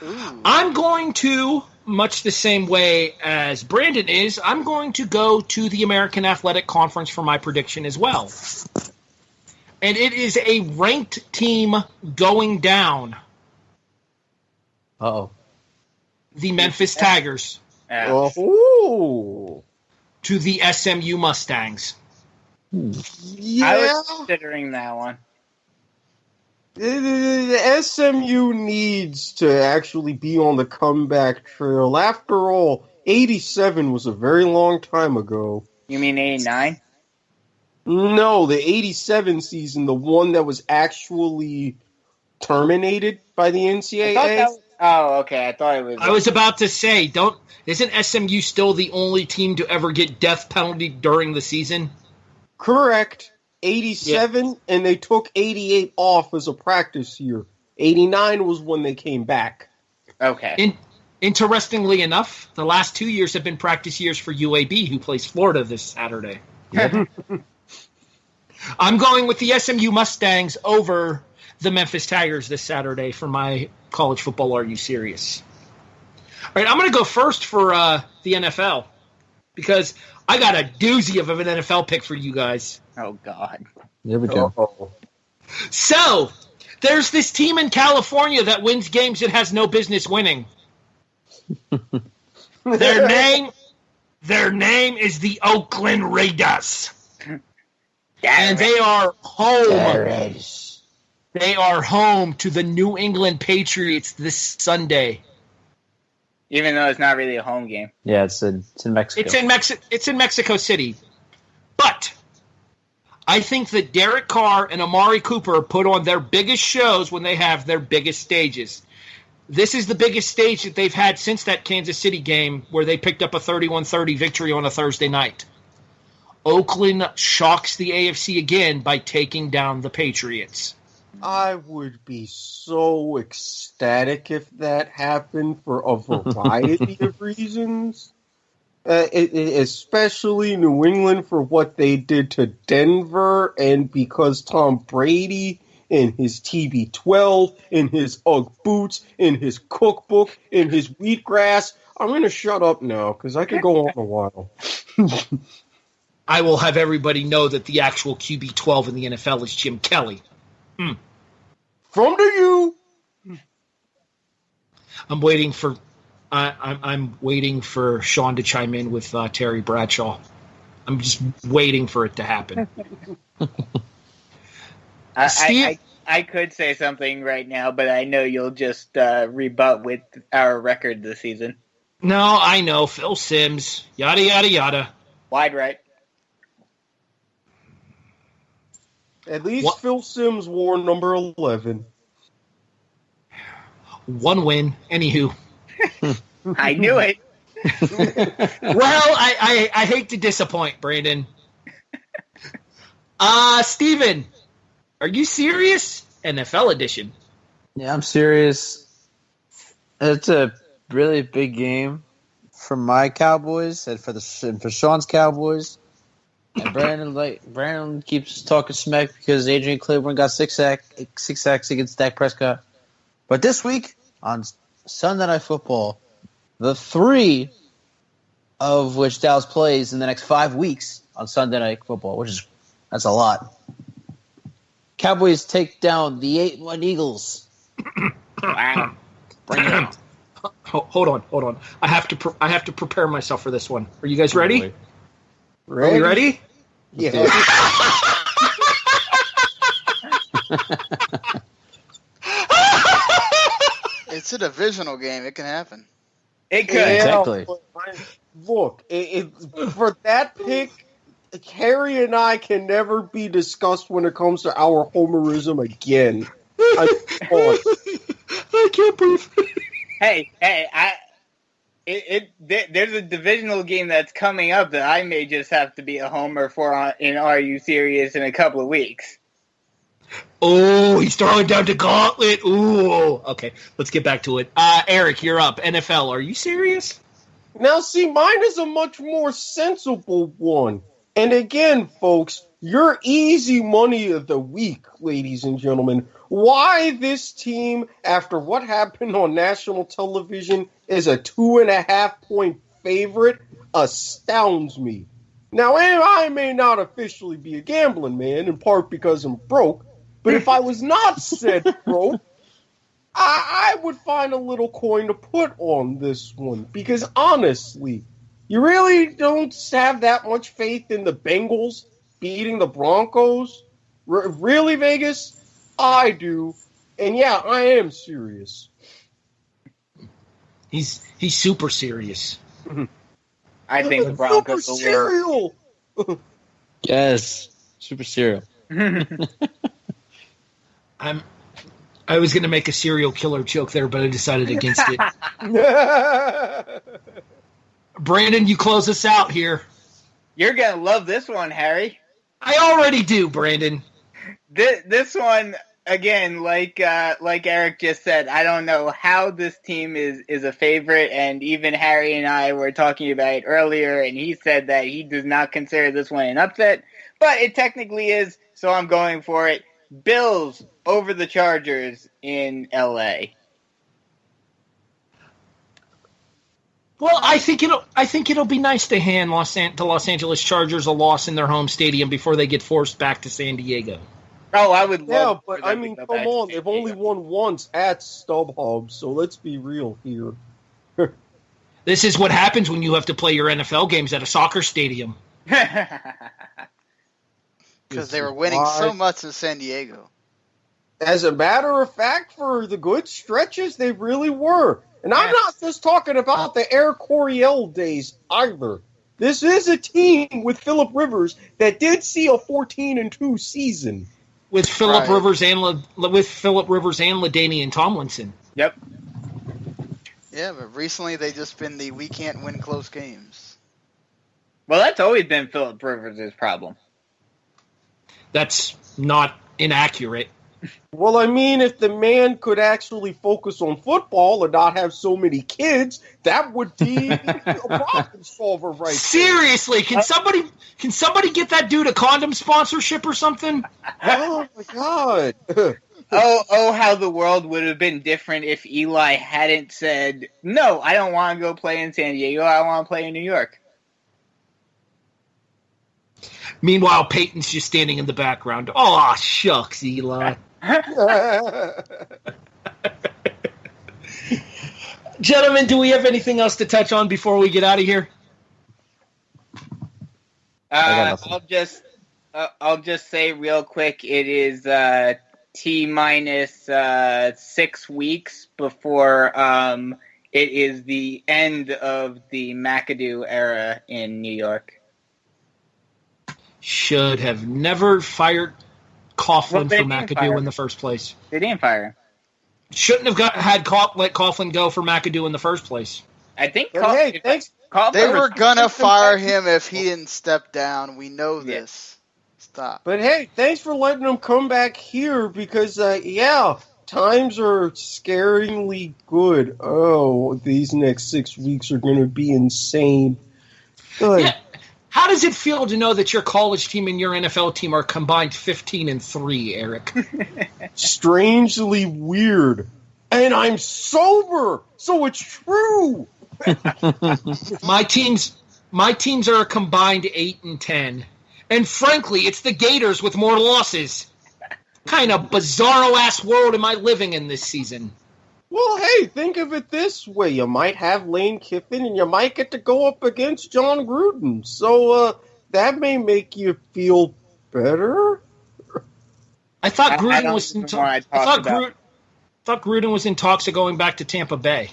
I'm going to, much the same way as Brandon is, I'm going to go to the American Athletic Conference for my prediction as well. And it is a ranked team going down. Uh-oh. The Memphis Tigers. Oh. To the SMU Mustangs. Yeah. I was considering that one. The SMU needs to actually be on the comeback trail. After all, 87 was a very long time ago. You mean 89? No, the 87 season, the one that was actually terminated by the NCAA. Oh, okay. I thought it was. I was about to say, isn't SMU still the only team to ever get death penalty during the season? Correct. 87, and they took 88 off as a practice year. 89 was when they came back. Okay. Interestingly enough, the last 2 years have been practice years for UAB, who plays Florida this Saturday. I'm going with the SMU Mustangs over the Memphis Tigers this Saturday for my college football Are You Serious? All right, I'm going to go first for the NFL because I got a doozy of an NFL pick for you guys. Oh, God. There we go. Uh-oh. So, there's this team in California that wins games it has no business winning. Their name is the Oakland Raiders. And they are home. They are home to the New England Patriots this Sunday. Even though it's not really a home game. Yeah, it's in Mexico. It's in Mexico City. But I think that Derek Carr and Amari Cooper put on their biggest shows when they have their biggest stages. This is the biggest stage that they've had since that Kansas City game where they picked up a 31-30 victory on a Thursday night. Oakland shocks the AFC again by taking down the Patriots. I would be so ecstatic if that happened for a variety of reasons. Especially New England for what they did to Denver, and because Tom Brady in his TB12, in his Ugg boots, in his cookbook, in his wheatgrass. I'm going to shut up now because I could go on a while. I will have everybody know that the actual QB12 in the NFL is Jim Kelly. From to you. I'm waiting for Sean to chime in with Terry Bradshaw. I'm just waiting for it to happen. I could say something right now, but I know you'll just rebut with our record this season. No, I know. Phil Simms. Yada, yada, yada. Wide right. At least Phil Simms wore number 11. One win. Anywho. I knew it. Well, I hate to disappoint, Brandon. Steven, are you serious? NFL edition. Yeah, I'm serious. It's a really big game for my Cowboys and for Sean's Cowboys. And Brandon keeps talking smack because Adrian Claiborne got six sacks against Dak Prescott. But this week on Sunday Night Football, the three of which Dallas plays in the next 5 weeks on Sunday Night Football, that's a lot. Cowboys take down the 8-1 Eagles. Wow. Bring it on. Hold on. I have to prepare myself for this one. Are you guys ready? Ready? Are we ready? Yeah. It's a divisional game. It can happen. It could. Exactly. Look, for that pick, Harry and I can never be discussed when it comes to our homerism again. I can't breathe. Hey, there's a divisional game that's coming up that I may just have to be a homer for in Are You Serious in a couple of weeks. Oh, he's throwing down the gauntlet. Ooh. Okay, let's get back to it. Eric, you're up. NFL, are you serious? Now, see, mine is a much more sensible one. And again, folks, your easy money of the week, ladies and gentlemen. Why this team, after what happened on national television, is a 2.5-point favorite astounds me. Now, I may not officially be a gambling man, in part because I'm broke, but if I was not said broke, I would find a little coin to put on this one. Because honestly, you really don't have that much faith in the Bengals beating the Broncos? Really, Vegas? I do. And yeah, I am serious. He's super serious. I think the Broncos will cereal. Yes, super serial. I was going to make a serial killer joke there, but I decided against it. Brandon, you close us out here. You're going to love this one, Harry. I already do, Brandon. This one, again, like Eric just said, I don't know how this team is a favorite, and even Harry and I were talking about it earlier, and he said that he does not consider this one an upset, but it technically is, so I'm going for it. Bills over the Chargers in L.A. Well, I think it'll be nice to hand the Los Angeles Chargers a loss in their home stadium before they get forced back to San Diego. Oh, I would love. Yeah, but I mean, come on, they've only won once at StubHub, so let's be real here. This is what happens when you have to play your NFL games at a soccer stadium. Because they were winning so much in San Diego. As a matter of fact, for the good stretches, they really were. And I'm not just talking about the Air Coryell days either. This is a team with Phillip Rivers that did see a 14-2 season. With Phillip Rivers and LaDainian Tomlinson. Yep. Yeah, but recently they just been the we can't win close games. Well, that's always been Phillip Rivers' problem. That's not inaccurate. Well, I mean, if the man could actually focus on football and not have so many kids, that would be a problem solver right Seriously, can somebody get that dude a condom sponsorship or something? Oh, my God. Oh, how the world would have been different if Eli hadn't said, no, I don't want to go play in San Diego, I want to play in New York. Meanwhile, Peyton's just standing in the background. Oh, shucks, Eli. Gentlemen, do we have anything else to touch on before we get out of here? I'll just say real quick, it is T-minus 6 weeks before it is the end of the McAdoo era in New York. Should have never fired Coughlin for McAdoo in the first place. They didn't fire him. Shouldn't have let Coughlin go for McAdoo in the first place. I think thanks. They were gonna fire him if he didn't step down. We know this. Stop. But hey, thanks for letting him come back here because, times are scaringly good. Oh, these next 6 weeks are going to be insane. Good. Yeah. How does it feel to know that your college team and your NFL team are combined 15-3, Eric? Strangely weird. And I'm sober, so it's true. My teams are a combined 8-10. And frankly, it's the Gators with more losses. Kind of bizarro-ass world am I living in this season? Well, hey, think of it this way. You might have Lane Kiffin, and you might get to go up against John Gruden. So that may make you feel better. I thought Gruden was in talks of going back to Tampa Bay.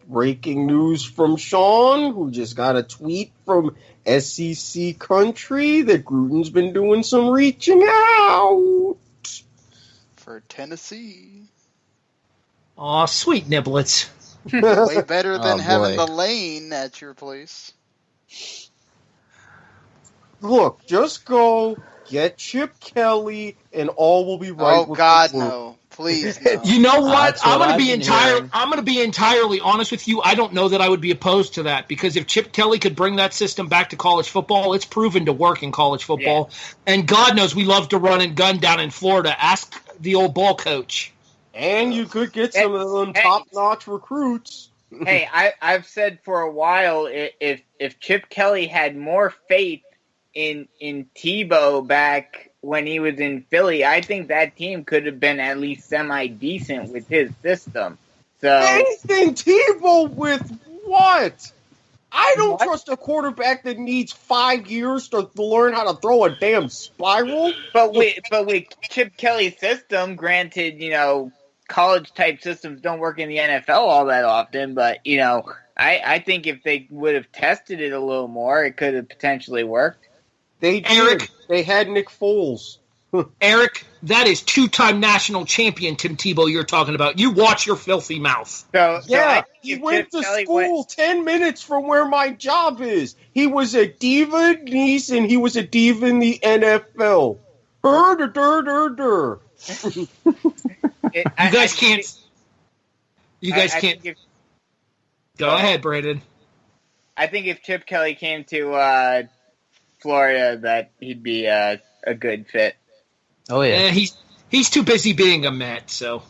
Breaking news from Sean, who just got a tweet from SEC Country that Gruden's been doing some reaching out. For Tennessee. Aw, sweet niblets. Way better than having the lane at your place. Look, just go, get Chip Kelly, and all will be right. Oh, God, no. Please, no. You know what? I'm going to be entirely honest with you. I don't know that I would be opposed to that because if Chip Kelly could bring that system back to college football, it's proven to work in college football. Yeah. And God knows we love to run and gun down in Florida. Ask the old ball coach. And you could get some of them top-notch recruits. Hey, I've said for a while if Chip Kelly had more faith in Tebow back when he was in Philly, I think that team could have been at least semi-decent with his system. So anything Tebow with what? I don't trust a quarterback that needs 5 years to learn how to throw a damn spiral. But with Chip Kelly's system, granted, college-type systems don't work in the NFL all that often, but, I think if they would have tested it a little more, it could have potentially worked. They did. They had Nick Foles. Eric, that is two-time national champion Tim Tebow you're talking about. You watch your filthy mouth. He went to school 10 minutes from where my job is. He was a diva in Nice, and he was a diva in the NFL. You guys can't. Go ahead, Brandon. I think if Chip Kelly came to Florida, that he'd be a good fit. Oh yeah, he's too busy being a Met. So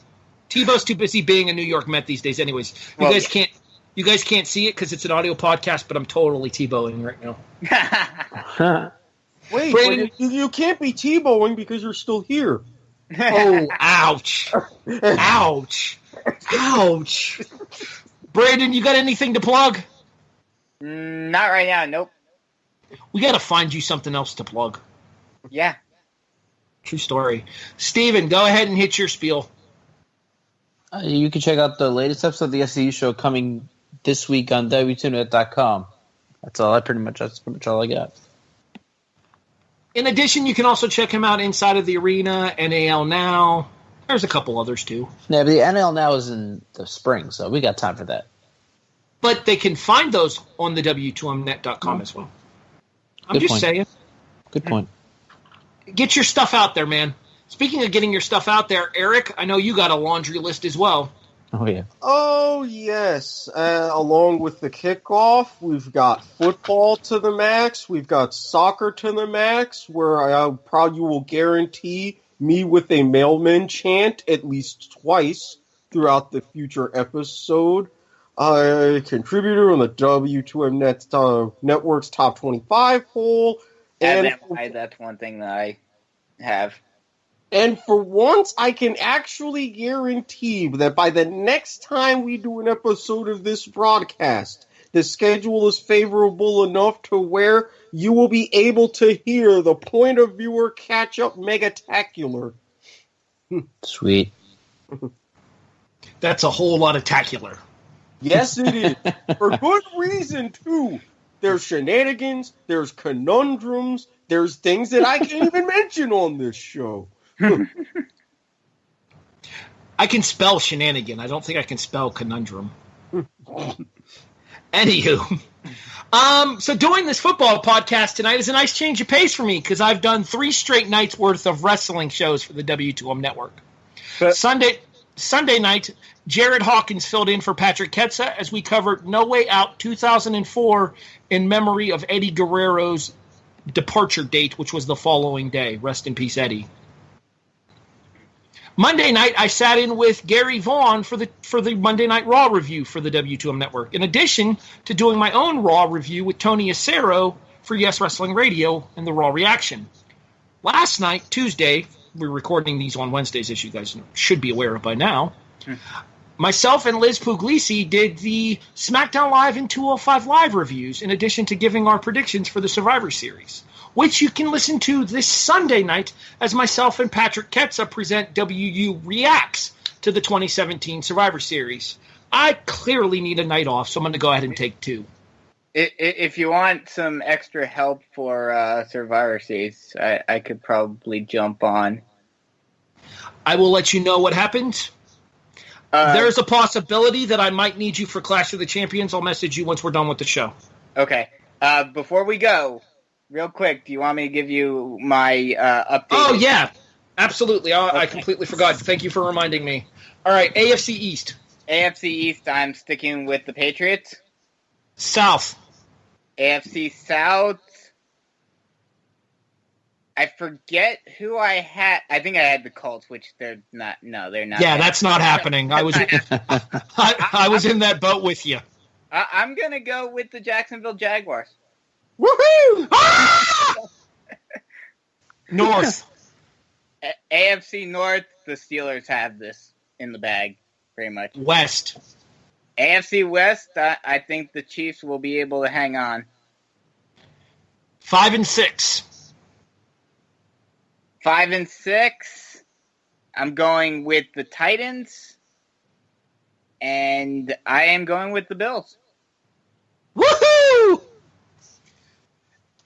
Tebow's too busy being a New York Met these days. Anyways, you guys can't see it because it's an audio podcast, but I'm totally Tebowing right now. Wait, Brandon, you can't be Tebowing because you're still here. Oh, ouch! Ouch! Ouch! Brandon, you got anything to plug? Not right now. Nope. We got to find you something else to plug. Yeah. True story. Steven, go ahead and hit your spiel. You can check out the latest episode of the SCU show coming this week on W2net.com. That's pretty much all I got. In addition, you can also check him out inside of the arena, NAL Now. There's a couple others too. Yeah, but the NL Now is in the spring, so we got time for that. But they can find those on the W2mnet.com as well. I'm Good just point. saying. Good point. Get your stuff out there, man. Speaking of getting your stuff out there, Eric, I know you got a laundry list as well. Oh, yeah. Oh, yes. Along with the kickoff, we've got football to the max. We've got soccer to the max, where I probably will guarantee me with a mailman chant at least twice throughout the future episode. A contributor on the W2M Network's Top 25 poll. That's one thing that I have. And for once, I can actually guarantee that by the next time we do an episode of this broadcast, the schedule is favorable enough to where you will be able to hear the point of viewer catch-up megatacular. Sweet. That's a whole lot of tacular. Yes, it is. For good reason, too. There's shenanigans, there's conundrums, there's things that I can't even mention on this show. I can spell shenanigan. I don't think I can spell conundrum. Anywho. So doing this football podcast tonight is a nice change of pace for me because I've done 3 straight nights worth of wrestling shows for the W2M Network. Sunday night, Jared Hawkins filled in for Patrick Ketsa as we covered No Way Out 2004 in memory of Eddie Guerrero's departure date, which was the following day. Rest in peace, Eddie. Monday night, I sat in with Gary Vaughn for the Monday Night Raw review for the W2M Network, in addition to doing my own Raw review with Tony Acero for Yes Wrestling Radio and the Raw Reaction. Last night, Tuesday, we're recording these on Wednesdays, as you guys should be aware of by now, myself and Liz Puglisi did the SmackDown Live and 205 Live reviews, in addition to giving our predictions for the Survivor Series, which you can listen to this Sunday night as myself and Patrick Ketsa present WU Reacts to the 2017 Survivor Series. I clearly need a night off, so I'm going to go ahead and take 2. If you want some extra help for Survivor Series, I could probably jump on. I will let you know what happens. There's a possibility that I might need you for Clash of the Champions. I'll message you once we're done with the show. Okay. Before we go, real quick, do you want me to give you my update? Oh, yeah. Absolutely. I completely forgot. Thank you for reminding me. All right, AFC East. AFC East, I'm sticking with the Patriots. South. AFC South, I forget who I had. I think I had the Colts, which they're not. No, they're not. Yeah, that's not happening. I was I was in that boat with you. I'm going to go with the Jacksonville Jaguars. Woohoo! Ah! North. AFC North, the Steelers have this in the bag, pretty much. West. AFC West, I think the Chiefs will be able to hang on. 5 and 6. 5 and 6. I'm going with the Titans, and I am going with the Bills. Woohoo!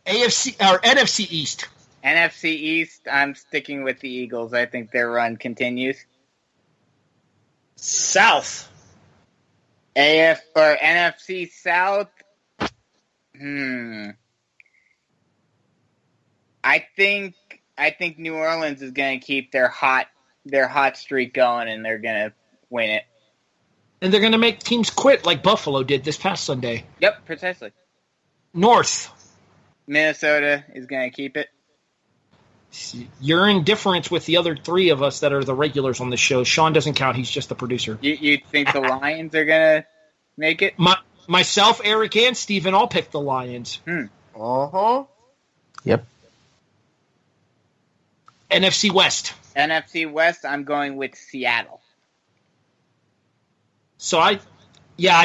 NFC East. NFC East, I'm sticking with the Eagles. I think their run continues. South. NFC South. I think New Orleans is going to keep their hot streak going, and they're going to win it. And they're going to make teams quit like Buffalo did this past Sunday. Yep, precisely. North. Minnesota is going to keep it. You're in difference with the other 3 of us that are the regulars on the show. Sean doesn't count. He's just the producer. You think the Lions are going to make it? Myself, Eric, and Steven all picked the Lions. Uh-huh. Yep. NFC West. NFC West, I'm going with Seattle. So I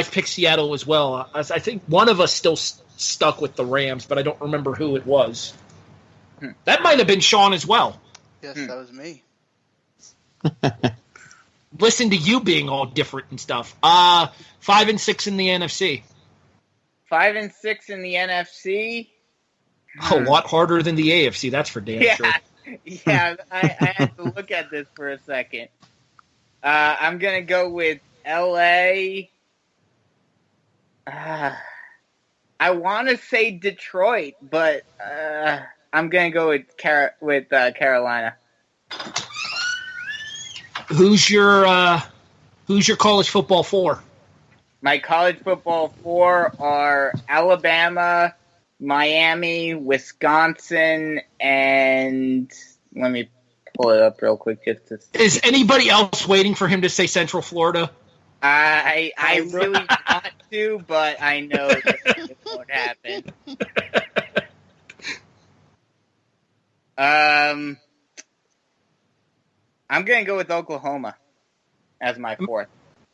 picked Seattle as well. I think one of us still stuck with the Rams, but I don't remember who it was. That might have been Sean as well. Yes, that was me. Listen to you being all different and stuff. 5-6 in the NFC. 5-6 in the NFC. A lot harder than the AFC, that's for damn sure. Yeah, I had to look at this for a second. I'm going to go with LA. I want to say Detroit, but I'm going to go with Carolina. Who's your college football four? My college football four are Alabama, Miami, Wisconsin, and let me pull it up real quick. Is anybody else waiting for him to say Central Florida? I really want to, but I know that it won't happen. I'm going to go with Oklahoma as my fourth.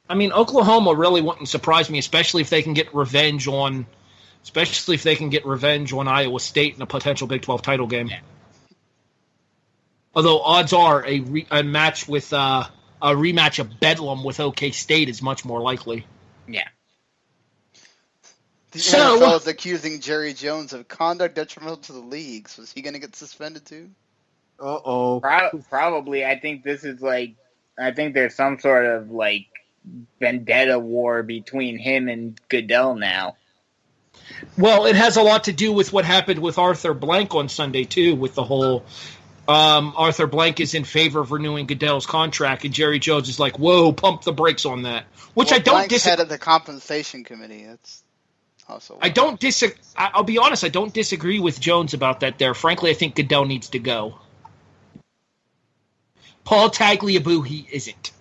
I mean, Oklahoma really wouldn't surprise me, especially if they can get revenge on Iowa State in a potential Big 12 title game. Yeah. Although odds are a match with a rematch of Bedlam with OK State is much more likely. Yeah. The NFL is accusing Jerry Jones of conduct detrimental to the leagues. Was he going to get suspended too? Uh-oh. Probably. I think there's some sort of vendetta war between him and Goodell now. Well, it has a lot to do with what happened with Arthur Blank on Sunday too, with the whole Arthur Blank is in favor of renewing Goodell's contract, and Jerry Jones is like, "Whoa, pump the brakes on that." Which I don't disagree. Head of the compensation committee. That's also. I don't disagree. I'll be honest. I don't disagree with Jones about that. There, frankly, I think Goodell needs to go. Paul Tagliabue, he isn't.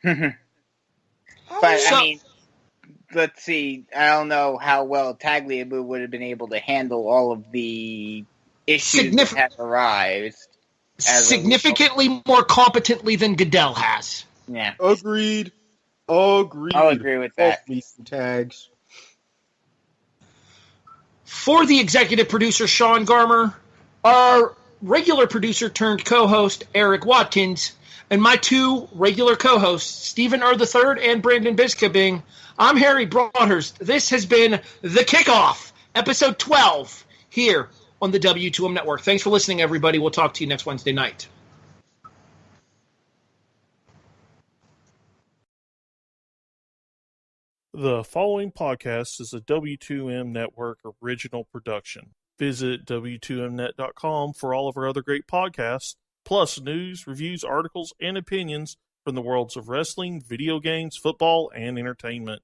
But, I mean, let's see. I don't know how well Tagliabue would have been able to handle all of the issues that have arisen. Significantly more competently than Goodell has. Yeah. Agreed. I'll agree with that. Tags. For the executive producer, Sean Garmer, our regular producer turned co-host, Erik Watkins, and my two regular co-hosts, Stephen III and Brandon Biskobing, I'm Harry Broadhurst. This has been The Kickoff, episode 12, here on the W2M Network. Thanks for listening, everybody. We'll talk to you next Wednesday night. The following podcast is a W2M Network original production. Visit W2Mnet.com for all of our other great podcasts, plus news, reviews, articles, and opinions from the worlds of wrestling, video games, football, and entertainment.